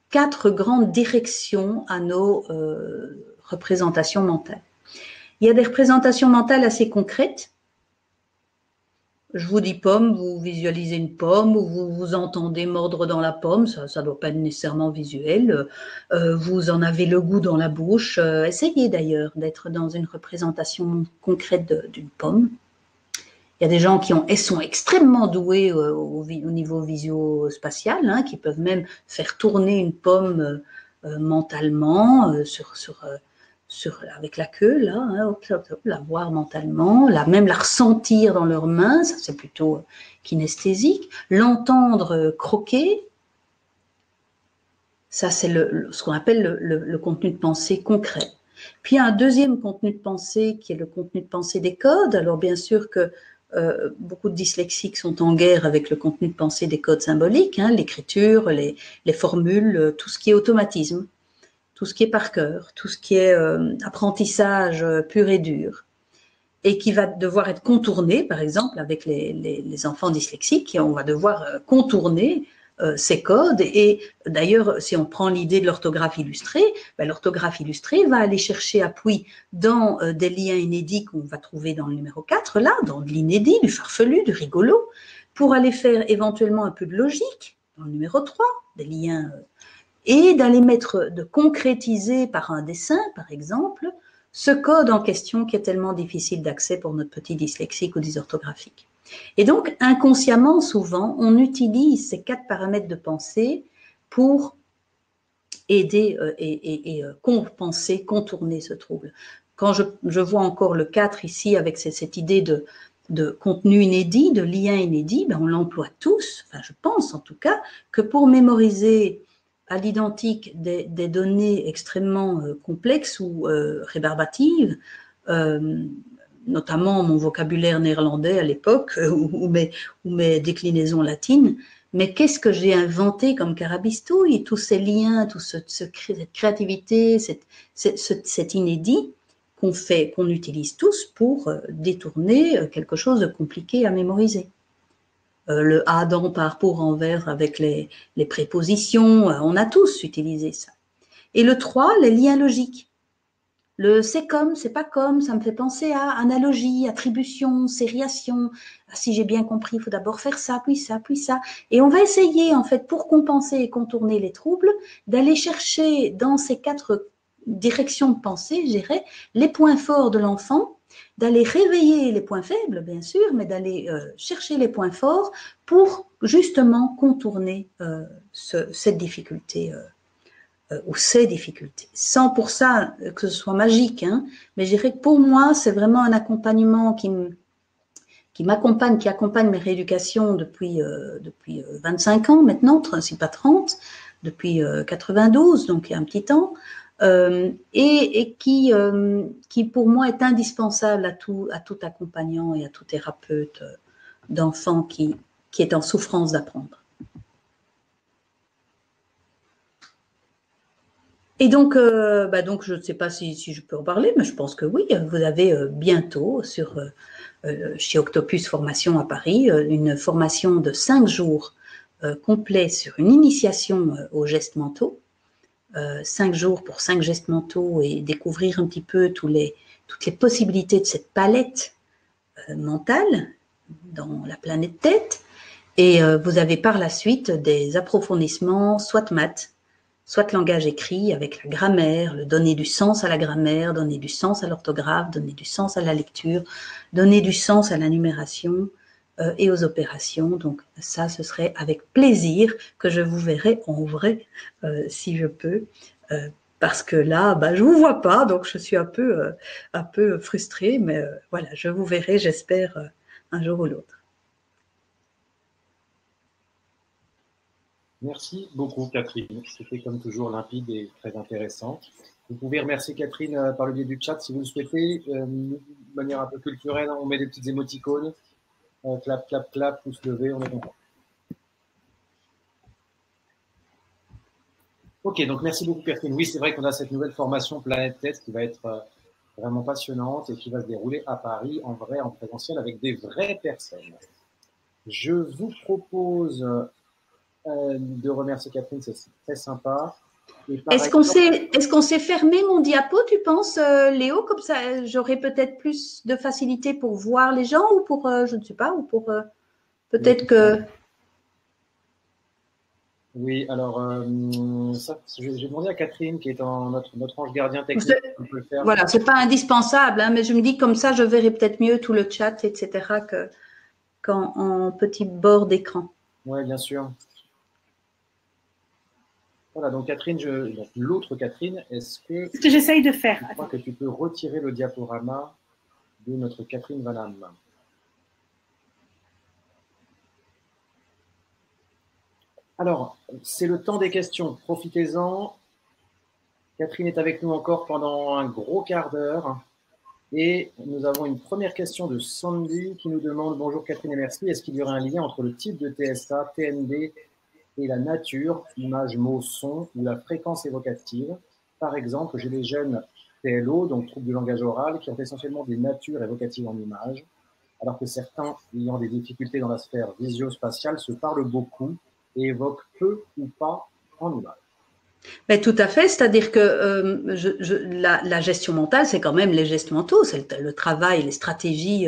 4 grandes directions à nos représentations mentales. Il y a des représentations mentales assez concrètes. Je vous dis pomme, vous visualisez une pomme, ou vous entendez mordre dans la pomme, ça ne doit pas être nécessairement visuel. Vous en avez le goût dans la bouche. Essayez d'ailleurs d'être dans une représentation concrète d'une pomme. Il y a des gens qui sont extrêmement doués au niveau visio-spatial, hein, qui peuvent même faire tourner une pomme mentalement avec la queue, là, hein, la voir mentalement, même la ressentir dans leurs mains, ça c'est plutôt kinesthésique. L'entendre croquer, ça c'est ce qu'on appelle le contenu de pensée concret. Puis il y a un deuxième contenu de pensée qui est le contenu de pensée des codes. Alors bien sûr que beaucoup de dyslexiques sont en guerre avec le contenu de pensée des codes symboliques, hein, l'écriture, les formules, tout ce qui est automatisme, tout ce qui est par cœur, tout ce qui est apprentissage pur et dur, et qui va devoir être contourné, par exemple, avec les enfants dyslexiques, on va devoir contourner ces codes. Et d'ailleurs, si on prend l'idée de l'orthographe illustrée, l'orthographe illustrée va aller chercher appui dans des liens inédits qu'on va trouver dans le numéro 4, là, dans de l'inédit, du farfelu, du rigolo, pour aller faire éventuellement un peu de logique, dans le numéro 3, des liens et d'aller de concrétiser par un dessin, par exemple, ce code en question qui est tellement difficile d'accès pour notre petit dyslexique ou dysorthographique. Et donc, inconsciemment, souvent, on utilise ces 4 paramètres de pensée pour aider et compenser, contourner ce trouble. Quand je vois encore le 4 ici avec cette idée de contenu inédit, de lien inédit, ben on l'emploie tous, enfin je pense en tout cas, que pour mémoriser à l'identique des données extrêmement complexes ou rébarbatives, notamment mon vocabulaire néerlandais à l'époque ou mes déclinaisons latines. Mais qu'est-ce que j'ai inventé comme carabistouille, tous ces liens, toute cette créativité, cet inédit qu'on utilise tous pour détourner quelque chose de compliqué à mémoriser. Le Adam par pour envers avec les prépositions, on a tous utilisé ça. Et le 3, les liens logiques. Le c'est comme, c'est pas comme, ça me fait penser à analogie, attribution, sériation. Si j'ai bien compris, il faut d'abord faire ça, puis ça, puis ça. Et on va essayer, en fait, pour compenser et contourner les troubles, d'aller chercher dans ces 4 directions de pensée, je dirais, les points forts de l'enfant, d'aller réveiller les points faibles, bien sûr, mais d'aller chercher les points forts pour justement contourner cette difficulté ou ces difficultés. Sans pour ça que ce soit magique, hein, mais je dirais que pour moi, c'est vraiment un accompagnement qui m'accompagne, qui accompagne mes rééducations depuis 25 ans maintenant, si pas 30, depuis 92, donc il y a un petit temps, et qui pour moi est indispensable à tout accompagnant et à tout thérapeute d'enfant qui est en souffrance d'apprendre. Et donc, je ne sais pas si je peux en parler, mais je pense que oui. Vous avez bientôt chez Octopus Formation à Paris une formation de 5 jours complet sur une initiation aux gestes mentaux. 5 jours pour 5 gestes mentaux et découvrir un petit peu toutes les possibilités de cette palette mentale dans la planète tête. Et vous avez par la suite des approfondissements, soit maths, soit langage écrit avec la grammaire, le donner du sens à la grammaire, donner du sens à l'orthographe, donner du sens à la lecture, donner du sens à la numération et aux opérations. Donc ça, ce serait avec plaisir que je vous verrai en vrai, si je peux, parce que là, je vous vois pas, donc je suis un peu frustrée, mais voilà, je vous verrai, j'espère, un jour ou l'autre. Merci beaucoup, Catherine. C'était comme toujours limpide et très intéressant. Vous pouvez remercier Catherine par le biais du chat si vous le souhaitez. De manière un peu culturelle, on met des petites émoticônes. Clap, clap, clap, pouce levé, on est content. Ok, donc merci beaucoup, Catherine. Oui, c'est vrai qu'on a cette nouvelle formation Planète Tête qui va être vraiment passionnante et qui va se dérouler à Paris, en vrai, en présentiel, avec des vraies personnes. Je vous propose de remercier Catherine, c'est très sympa. Est-ce qu'on s'est fermé mon diapo, tu penses, Léo? Comme ça, j'aurais peut-être plus de facilité pour voir les gens ou pour, je ne sais pas, ou pour peut-être que… Oui, alors, j'ai demandé à Catherine, qui est notre ange gardien technique, on peut le faire. Voilà, c'est pas indispensable, hein, mais je me dis comme ça, je verrai peut-être mieux tout le chat, etc., qu'en petit bord d'écran. Oui, bien sûr. Voilà, donc Catherine, l'autre Catherine, est-ce que… Ce que j'essaye de faire. Je crois que tu peux retirer le diaporama de notre Catherine Vanham. Alors, c'est le temps des questions. Profitez-en. Catherine est avec nous encore pendant un gros quart d'heure. Et nous avons une première question de Sandy qui nous demande « Bonjour Catherine et merci. Est-ce qu'il y aurait un lien entre le type de TSA, TND et la nature, image, mots, son ou la fréquence évocative? Par exemple, j'ai des jeunes TLO, donc troubles du langage oral, qui ont essentiellement des natures évocatives en images, alors que certains ayant des difficultés dans la sphère visio-spatiale se parlent beaucoup et évoquent peu ou pas en images. » Mais tout à fait, c'est-à-dire que la gestion mentale, c'est quand même les gestes mentaux, c'est le travail, les stratégies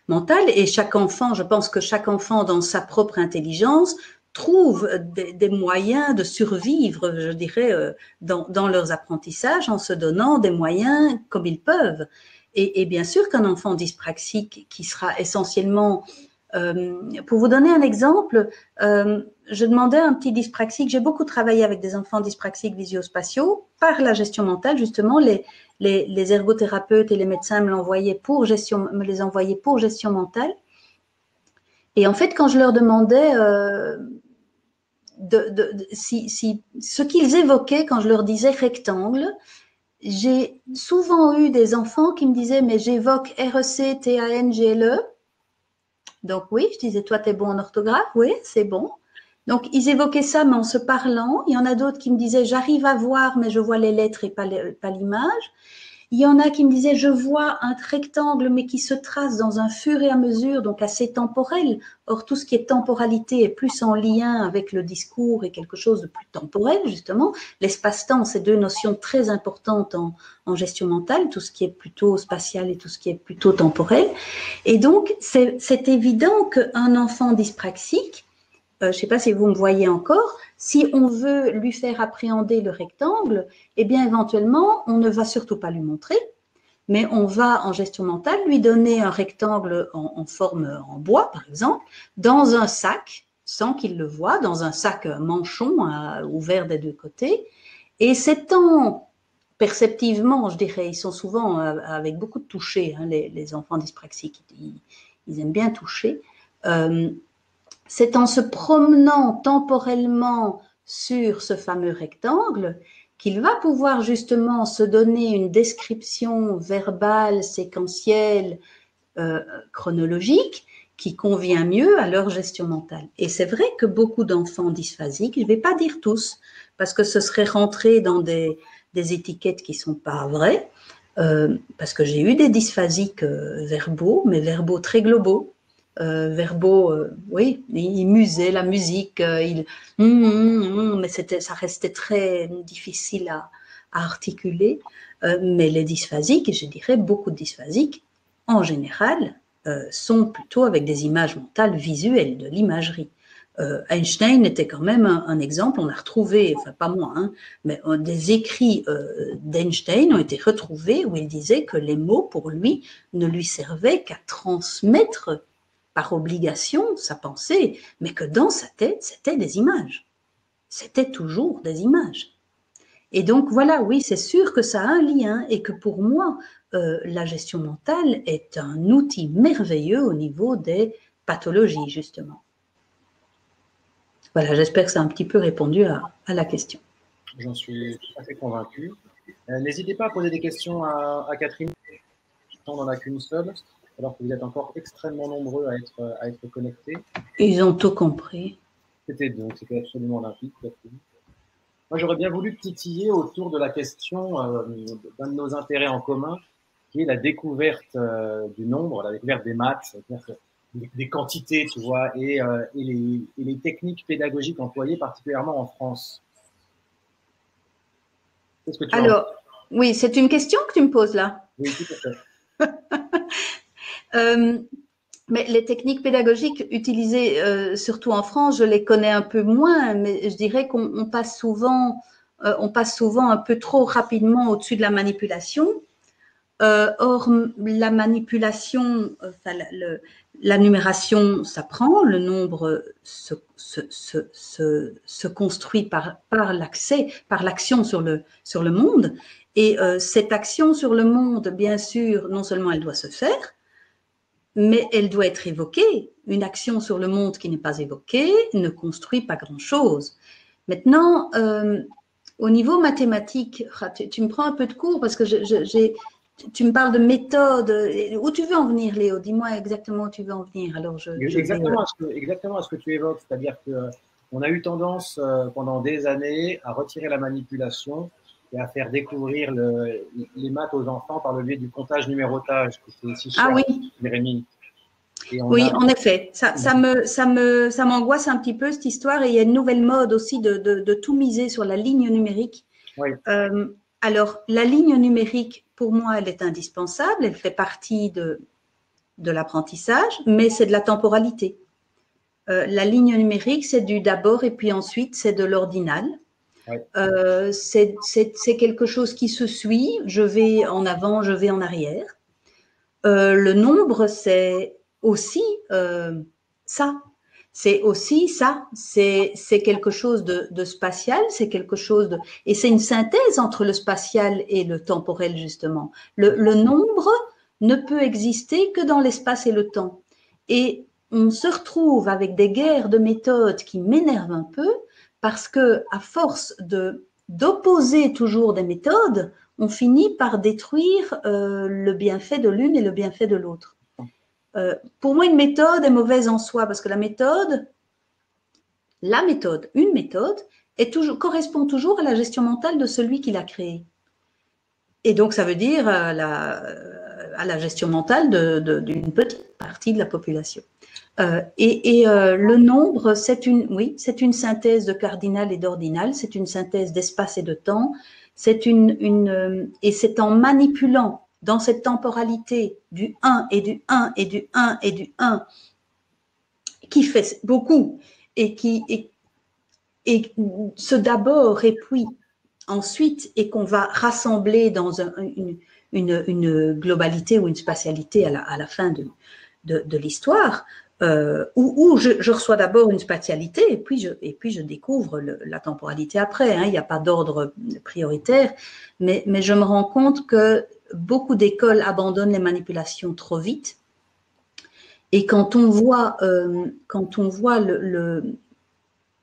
mentales. Et chaque enfant, je pense que chaque enfant, dans sa propre intelligence, trouve des moyens de survivre, je dirais, dans leurs apprentissages, en se donnant des moyens comme ils peuvent. Et bien sûr qu'un enfant dyspraxique qui sera essentiellement Pour vous donner un exemple, je demandais à un petit dyspraxique, j'ai beaucoup travaillé avec des enfants dyspraxiques visio-spatiaux, par la gestion mentale, justement, les ergothérapeutes et les médecins me les envoyaient pour gestion mentale. Et en fait, quand je leur demandais ce qu'ils évoquaient quand je leur disais rectangle, j'ai souvent eu des enfants qui me disaient mais j'évoque RECTANGLE. Donc oui, je disais toi t'es bon en orthographe, oui c'est bon. Donc ils évoquaient ça mais en se parlant. Il y en a d'autres qui me disaient j'arrive à voir mais je vois les lettres et pas l'image. Il y en a qui me disaient, je vois un rectangle, mais qui se trace dans un fur et à mesure, donc assez temporel. Or, tout ce qui est temporalité est plus en lien avec le discours et quelque chose de plus temporel, justement. L'espace-temps, c'est deux notions très importantes en gestion mentale, tout ce qui est plutôt spatial et tout ce qui est plutôt temporel. Et donc, c'est évident qu'un enfant dyspraxique, je ne sais pas si vous me voyez encore, si on veut lui faire appréhender le rectangle, eh bien éventuellement, on ne va surtout pas lui montrer, mais on va en gestion mentale lui donner un rectangle en forme en bois, par exemple, dans un sac, sans qu'il le voie, dans un sac manchon ouvert des deux côtés, et c'est en perceptivement, je dirais, ils sont souvent avec beaucoup de toucher, hein, les enfants dyspraxiques, ils aiment bien toucher. C'est en se promenant temporellement sur ce fameux rectangle qu'il va pouvoir justement se donner une description verbale, séquentielle, chronologique, qui convient mieux à leur gestion mentale. Et c'est vrai que beaucoup d'enfants dysphasiques, je ne vais pas dire tous, parce que ce serait rentrer dans des étiquettes qui ne sont pas vraies, parce que j'ai eu des dysphasiques verbaux, mais verbaux très globaux. Verbaux, oui, il musait la musique, mais ça restait très difficile à articuler. Mais les dysphasiques, et je dirais beaucoup de dysphasiques, en général, sont plutôt avec des images mentales visuelles, de l'imagerie. Einstein était quand même un exemple, on a retrouvé, enfin pas moi, hein, mais des écrits d'Einstein ont été retrouvés où il disait que les mots, pour lui, ne lui servaient qu'à transmettre par obligation sa pensée, mais que dans sa tête, c'était des images. C'était toujours des images. Et donc voilà, oui, c'est sûr que ça a un lien et que pour moi, la gestion mentale est un outil merveilleux au niveau des pathologies, justement. Voilà, j'espère que ça a un petit peu répondu à la question. J'en suis tout à fait convaincu. N'hésitez pas à poser des questions à Catherine. On n'en a qu'une seule, alors que vous êtes encore extrêmement nombreux à être connectés. Ils ont tout compris. C'était absolument limpide. Moi, j'aurais bien voulu titiller autour de la question d'un de nos intérêts en commun, qui est la découverte du nombre, la découverte des maths, des quantités, tu vois, et les techniques pédagogiques employées particulièrement en France. Qu'est-ce que tu Alors, oui, c'est une question que tu me poses là. Oui, tout à fait. Mais les techniques pédagogiques utilisées surtout en France, je les connais un peu moins, mais je dirais qu'on passe souvent un peu trop rapidement au-dessus de la manipulation. Or, la manipulation, enfin, la numération s'apprend, le nombre se construit par l'action sur le monde. Et cette action sur le monde, bien sûr, non seulement elle doit se faire, mais elle doit être évoquée. Une action sur le monde qui n'est pas évoquée ne construit pas grand-chose. Maintenant, au niveau mathématique, tu me prends un peu de cours parce que tu me parles de méthode. Où tu veux en venir, Léo? Dis-moi exactement où tu veux en venir. Alors exactement à ce que tu évoques, c'est-à-dire qu'on a eu tendance pendant des années à retirer la manipulation et à faire découvrir les maths aux enfants par le biais du comptage-numérotage. Ah oui. Jérémy. Oui, en effet, ça m'angoisse un petit peu cette histoire, et il y a une nouvelle mode aussi de tout miser sur la ligne numérique. Oui. Alors, la ligne numérique, pour moi, elle est indispensable, elle fait partie de l'apprentissage, mais c'est de la temporalité. La ligne numérique, c'est du d'abord et puis ensuite, c'est de l'ordinal. Oui. C'est quelque chose qui se suit, je vais en avant, je vais en arrière. Le nombre, c'est aussi ça. C'est aussi ça, c'est quelque chose de spatial, c'est quelque chose de… Et c'est une synthèse entre le spatial et le temporel, justement. Le nombre ne peut exister que dans l'espace et le temps. Et on se retrouve avec des guerres de méthodes qui m'énervent un peu, parce que à force d'opposer toujours des méthodes, on finit par détruire le bienfait de l'une et le bienfait de l'autre. Pour moi, une méthode est mauvaise en soi, parce que une méthode correspond toujours à la gestion mentale de celui qui l'a créée. Et donc, ça veut dire à la gestion mentale d'une petite partie de la population. Le nombre, c'est une synthèse de cardinal et d'ordinal, c'est une synthèse d'espace et de temps, et c'est en manipulant dans cette temporalité du 1 et du 1 et du 1 et du 1 qui fait beaucoup et ce d'abord et puis ensuite et qu'on va rassembler dans une globalité ou une spatialité à la fin de l'histoire, où je reçois d'abord une spatialité et puis je découvre la temporalité après. Hein, il n'y a pas d'ordre prioritaire, mais je me rends compte que beaucoup d'écoles abandonnent les manipulations trop vite. Et quand on voit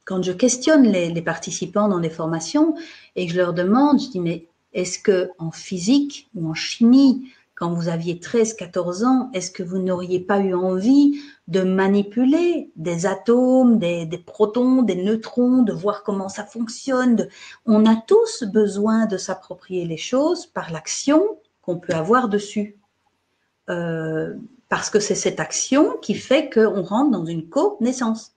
quand je questionne les participants dans les formations et que je leur demande, je dis, mais est-ce que en physique ou en chimie, quand vous aviez 13-14 ans, est-ce que vous n'auriez pas eu envie de manipuler des atomes, des protons, des neutrons, de voir comment ça fonctionne? On a tous besoin de s'approprier les choses par l'action qu'on peut avoir dessus. Parce que c'est cette action qui fait qu'on rentre dans une connaissance.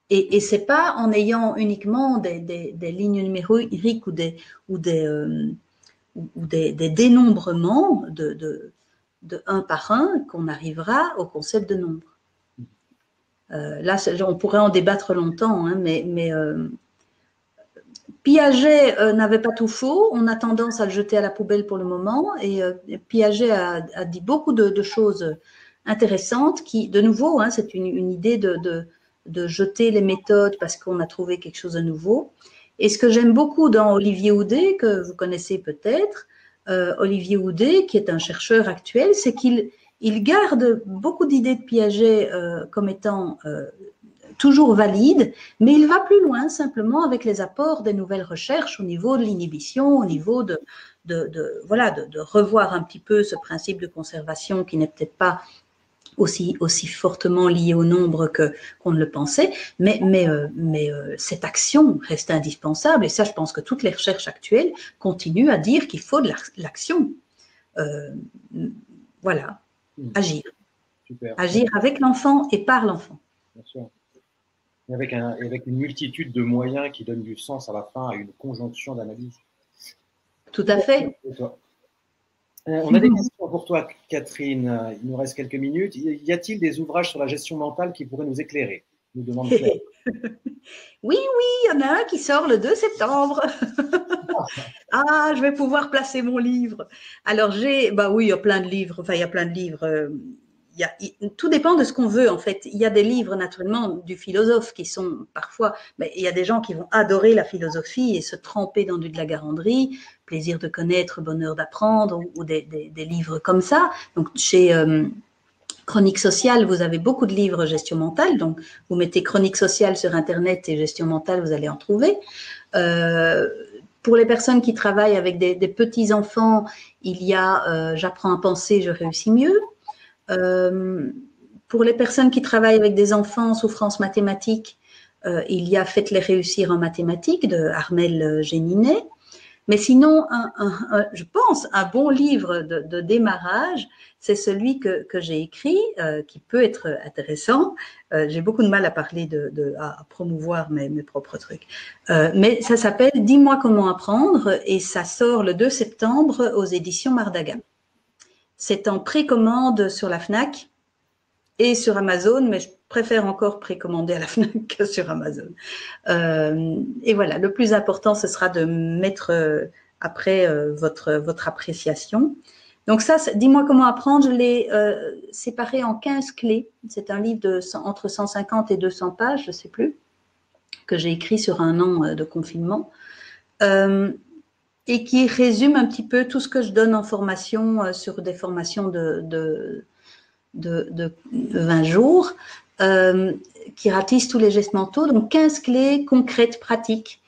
Et c'est pas en ayant uniquement des lignes numériques ou des dénombrements de un par un qu'on arrivera au concept de nombre. Là, on pourrait en débattre longtemps, hein, mais Piaget n'avait pas tout faux. On a tendance à le jeter à la poubelle pour le moment. Et Piaget a dit beaucoup de choses intéressantes qui, de nouveau, hein, c'est une idée de jeter les méthodes parce qu'on a trouvé quelque chose de nouveau. Et ce que j'aime beaucoup dans Olivier Houdet, que vous connaissez peut-être, Olivier Houdet, qui est un chercheur actuel, c'est qu'il garde beaucoup d'idées de Piaget comme étant toujours valides, mais il va plus loin simplement avec les apports des nouvelles recherches au niveau de l'inhibition, au niveau de revoir un petit peu ce principe de conservation qui n'est peut-être pas aussi fortement lié au nombre qu'on ne le pensait, mais cette action reste indispensable, et ça, je pense que toutes les recherches actuelles continuent à dire qu'il faut de l'action. Voilà, agir. Super. Agir avec l'enfant et par l'enfant. Bien sûr. Et avec une multitude de moyens qui donnent du sens à la fin à une conjonction d'analyse. Tout à fait. On a des questions pour toi, Catherine. Il nous reste quelques minutes. Y a-t-il des ouvrages sur la gestion mentale qui pourraient nous éclairer? Nous demande Claire. Oui, il y en a un qui sort le 2 septembre. Ah, je vais pouvoir placer mon livre. Alors, oui, il y a plein de livres. Enfin, il y a plein de livres. Tout dépend de ce qu'on veut, en fait. Il y a des livres, naturellement, du philosophe qui sont parfois… Mais il y a des gens qui vont adorer la philosophie et se tremper dans de la garanderie, plaisir de connaître, bonheur d'apprendre, ou des livres comme ça. Donc, chez Chronique sociale, vous avez beaucoup de livres gestion mentale. Donc, vous mettez Chronique sociale sur Internet et gestion mentale, vous allez en trouver. Pour les personnes qui travaillent avec des petits-enfants, il y a J'apprends à penser, je réussis mieux. Pour les personnes qui travaillent avec des enfants en souffrance mathématique, il y a Faites-les réussir en mathématiques de Armelle Géninet. Mais sinon, je pense, un bon livre de démarrage, c'est celui que j'ai écrit, qui peut être intéressant. J'ai beaucoup de mal à parler à promouvoir mes propres trucs. Mais ça s'appelle Dis-moi comment apprendre, et ça sort le 2 septembre aux éditions Mardaga. C'est en précommande sur la Fnac et sur Amazon, mais je préfère encore précommander à la Fnac que sur Amazon. Et voilà, le plus important, ce sera de mettre après votre appréciation. Donc ça, dis-moi comment apprendre, je l'ai séparé en 15 clés. C'est un livre entre 150 et 200 pages, je ne sais plus, que j'ai écrit sur un an de confinement, et qui résume un petit peu tout ce que je donne en formation sur des formations de 20 jours, qui ratissent tous les gestes mentaux. Donc 15 clés concrètes, pratiques,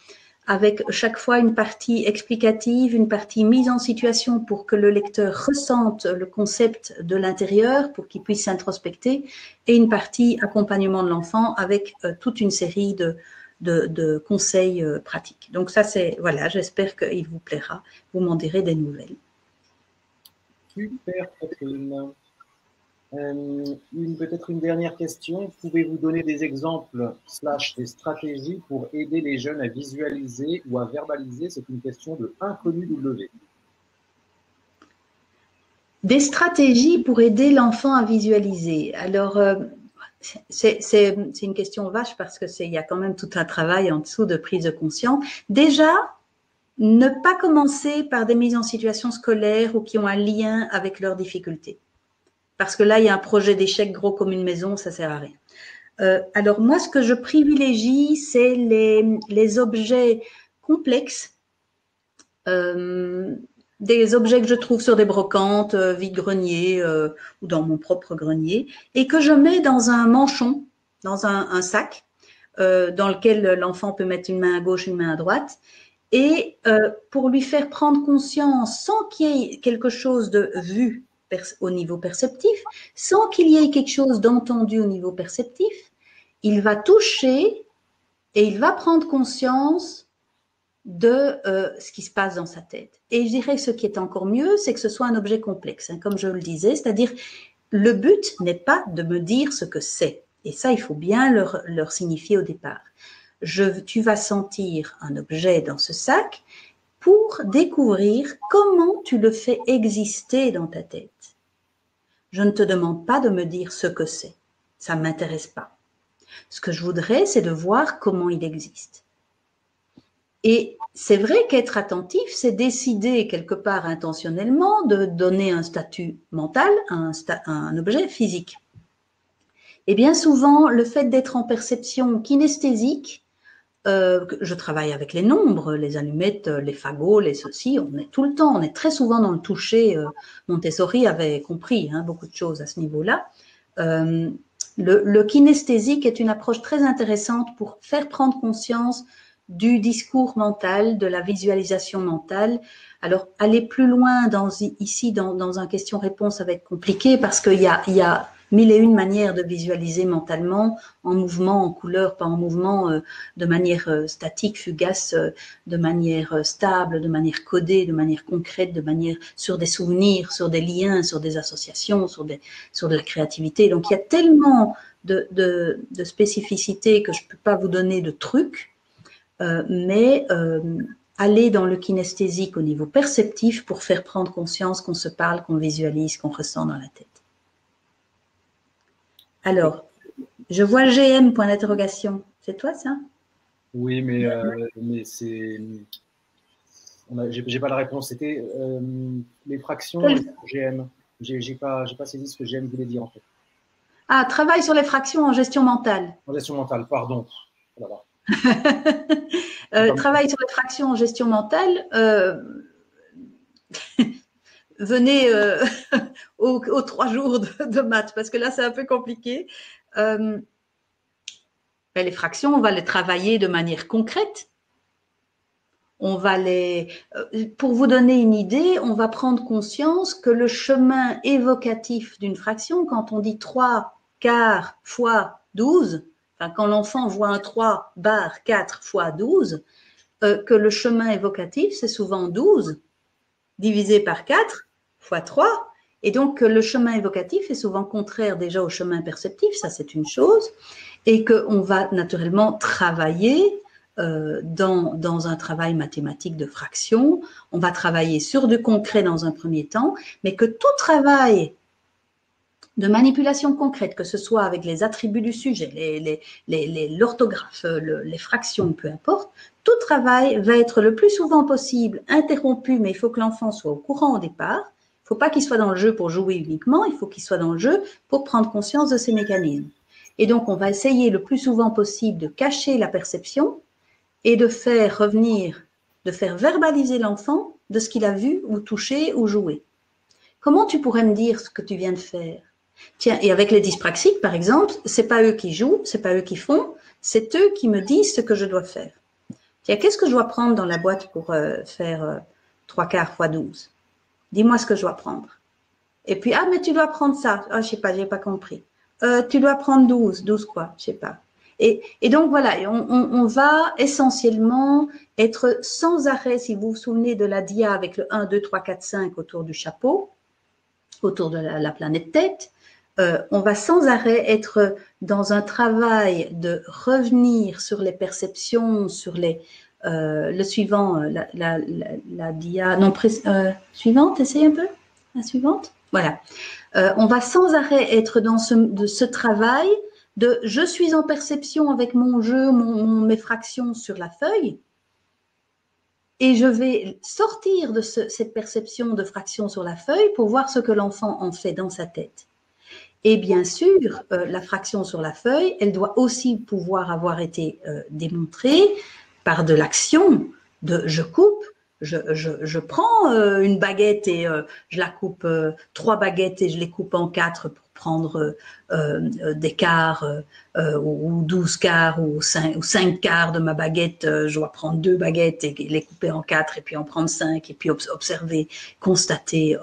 avec chaque fois une partie explicative, une partie mise en situation pour que le lecteur ressente le concept de l'intérieur, pour qu'il puisse s'introspecter, et une partie accompagnement de l'enfant avec toute une série de conseils pratiques. Donc ça, c'est, voilà, j'espère qu'il vous plaira. Vous m'en direz des nouvelles. Super, Catherine. Peut-être une dernière question. Pouvez-vous donner des exemples / des stratégies pour aider les jeunes à visualiser ou à verbaliser? C'est une question de Inconnu W. Des stratégies pour aider l'enfant à visualiser. Alors, c'est une question vache parce il y a quand même tout un travail en dessous de prise de conscience. Déjà, ne pas commencer par des mises en situation scolaires ou qui ont un lien avec leurs difficultés. Parce que là, il y a un projet d'échec gros comme une maison, ça sert à rien. Alors moi, ce que je privilégie, c'est les objets complexes, des objets que je trouve sur des brocantes, vide-grenier ou dans mon propre grenier, et que je mets dans un manchon, dans un sac, dans lequel l'enfant peut mettre une main à gauche, une main à droite, et pour lui faire prendre conscience, sans qu'il y ait quelque chose de vu au niveau perceptif, sans qu'il y ait quelque chose d'entendu au niveau perceptif, il va toucher et il va prendre conscience de ce qui se passe dans sa tête. Et je dirais que ce qui est encore mieux, c'est que ce soit un objet complexe, hein, comme je le disais, c'est-à-dire le but n'est pas de me dire ce que c'est. Et ça, il faut bien leur signifier au départ. Tu vas sentir un objet dans ce sac pour découvrir comment tu le fais exister dans ta tête. Je ne te demande pas de me dire ce que c'est. Ça ne m'intéresse pas. Ce que je voudrais, c'est de voir comment il existe. Et c'est vrai qu'être attentif, c'est décider quelque part intentionnellement de donner un statut mental à un objet physique. Et bien souvent, le fait d'être en perception kinesthésique, je travaille avec les nombres, les allumettes, les fagots, les ceci, on est tout le temps, on est très souvent dans le toucher. Montessori avait compris beaucoup de choses à ce niveau-là. Le kinesthésique est une approche très intéressante pour faire prendre conscience du discours mental, de la visualisation mentale. Alors, aller plus loin ici dans un question-réponse, ça va être compliqué parce qu'il y a mille et une manières de visualiser mentalement, en mouvement, en couleur, pas en mouvement, de manière statique, fugace, de manière stable, de manière codée, de manière concrète, de manière sur des souvenirs, sur des liens, sur des associations, sur de la créativité. Donc, il y a tellement de spécificités que je ne peux pas vous donner de trucs, mais aller dans le kinesthésique au niveau perceptif pour faire prendre conscience qu'on se parle, qu'on visualise, qu'on ressent dans la tête. Alors, je vois GM, point d'interrogation. C'est toi, ça? Oui, mais c'est... J'ai pas la réponse. C'était les fractions GM. J'ai pas saisi ce que GM voulait dire, en fait. Ah, travail sur les fractions en gestion mentale. En gestion mentale, pardon. Voilà. Travail sur les fractions en gestion mentale. Venez aux 3 jours de maths, parce que là, c'est un peu compliqué. Les fractions, on va les travailler de manière concrète. On va pour vous donner une idée, on va prendre conscience que le chemin évocatif d'une fraction, quand on dit 3 quarts fois 12, enfin, quand l'enfant voit un 3 barre 4 fois 12, que le chemin évocatif, c'est souvent 12 divisé par 4 fois 3, et donc le chemin évocatif est souvent contraire déjà au chemin perceptif, ça c'est une chose, et qu'on va naturellement travailler dans un travail mathématique de fraction, on va travailler sur du concret dans un premier temps, mais que tout travail de manipulation concrète, que ce soit avec les attributs du sujet, l'orthographe, les fractions, peu importe, tout travail va être le plus souvent possible interrompu, mais il faut que l'enfant soit au courant au départ, il faut pas qu'il soit dans le jeu pour jouer uniquement, il faut qu'il soit dans le jeu pour prendre conscience de ses mécanismes. Et donc, on va essayer le plus souvent possible de cacher la perception et de faire revenir, de faire verbaliser l'enfant de ce qu'il a vu ou touché ou joué. Comment tu pourrais me dire ce que tu viens de faire? Tiens, et avec les dyspraxiques, par exemple, c'est pas eux qui jouent, c'est pas eux qui font, c'est eux qui me disent ce que je dois faire. Tiens, qu'est-ce que je dois prendre dans la boîte pour faire 3/4 fois 12? Dis-moi ce que je dois prendre. Et puis, ah, mais tu dois prendre ça. Ah, je sais pas, j'ai pas compris. Tu dois prendre 12. 12 quoi? Je sais pas. Et donc, voilà, on va essentiellement être sans arrêt, si vous vous souvenez de la dia avec le 1, 2, 3, 4, 5 autour du chapeau, autour de la planète tête, on va sans arrêt être dans un travail de revenir sur les perceptions, sur les le suivant, la dia, non, suivante, essaye un peu, la suivante, voilà. On va sans arrêt être dans ce travail de je suis en perception avec mon jeu, mes fractions sur la feuille, et je vais sortir de cette perception de fractions sur la feuille pour voir ce que l'enfant en fait dans sa tête. Et bien sûr, la fraction sur la feuille, elle doit aussi pouvoir avoir été démontrée par de l'action, de je coupe, je prends une baguette et je la coupe, 3 baguettes et je les coupe en 4 pour prendre des quarts ou 12 quarts ou 5 quarts de ma baguette. Je dois prendre 2 baguettes et les couper en 4 et puis en prendre 5 et puis observer, constater,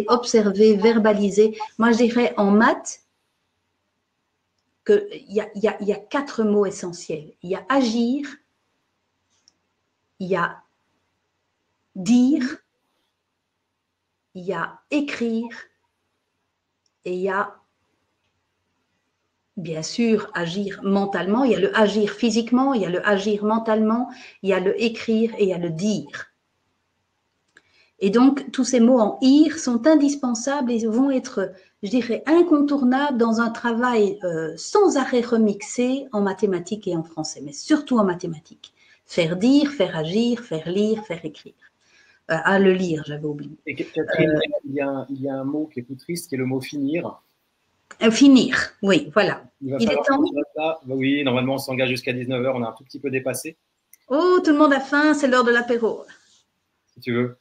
observer, verbaliser. Moi, je dirais en maths qu'il y a 4 mots essentiels. Il y a agir, il y a dire, il y a écrire et il y a bien sûr agir mentalement. Il y a le agir physiquement, il y a le agir mentalement, il y a le écrire et il y a le dire. Et donc, tous ces mots en IR sont indispensables et vont être, je dirais, incontournables dans un travail sans arrêt remixé en mathématiques et en français, mais surtout en mathématiques. Faire dire, faire agir, faire lire, faire écrire. Le lire, j'avais oublié. Et Catherine, il y a un mot qui est plus triste, qui est le mot finir. Finir, oui, voilà. Il est temps. Oui, normalement, on s'engage jusqu'à 19h, on a un tout petit peu dépassé. Oh, tout le monde a faim, c'est l'heure de l'apéro. Si tu veux.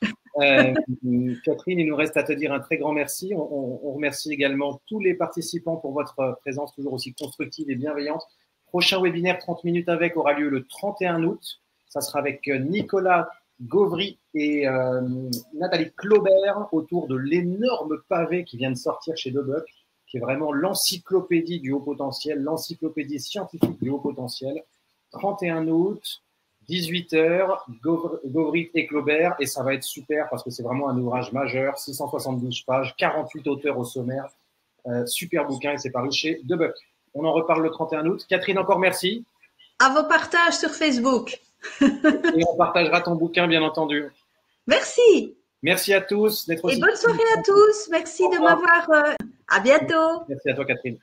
Catherine, il nous reste à te dire un très grand merci. On remercie également tous les participants pour votre présence toujours aussi constructive et bienveillante. Prochain webinaire 30 minutes avec aura lieu le 31 août. Ça sera avec Nicolas Gauvry et Nathalie Claubert autour de l'énorme pavé qui vient de sortir chez Debuck, qui est vraiment l'encyclopédie du haut potentiel, l'encyclopédie scientifique du haut potentiel. 31 août, 18h, Gauvry et Claubert, et ça va être super parce que c'est vraiment un ouvrage majeur, 672 pages, 48 auteurs au sommaire, super bouquin et c'est paru chez Debuck. On en reparle le 31 août. Catherine, encore merci. À vos partages sur Facebook. Et on partagera ton bouquin, bien entendu. Merci. Merci à tous d'être aussi. Et bonne soirée à tous. Merci de m'avoir. À bientôt. Merci à toi, Catherine.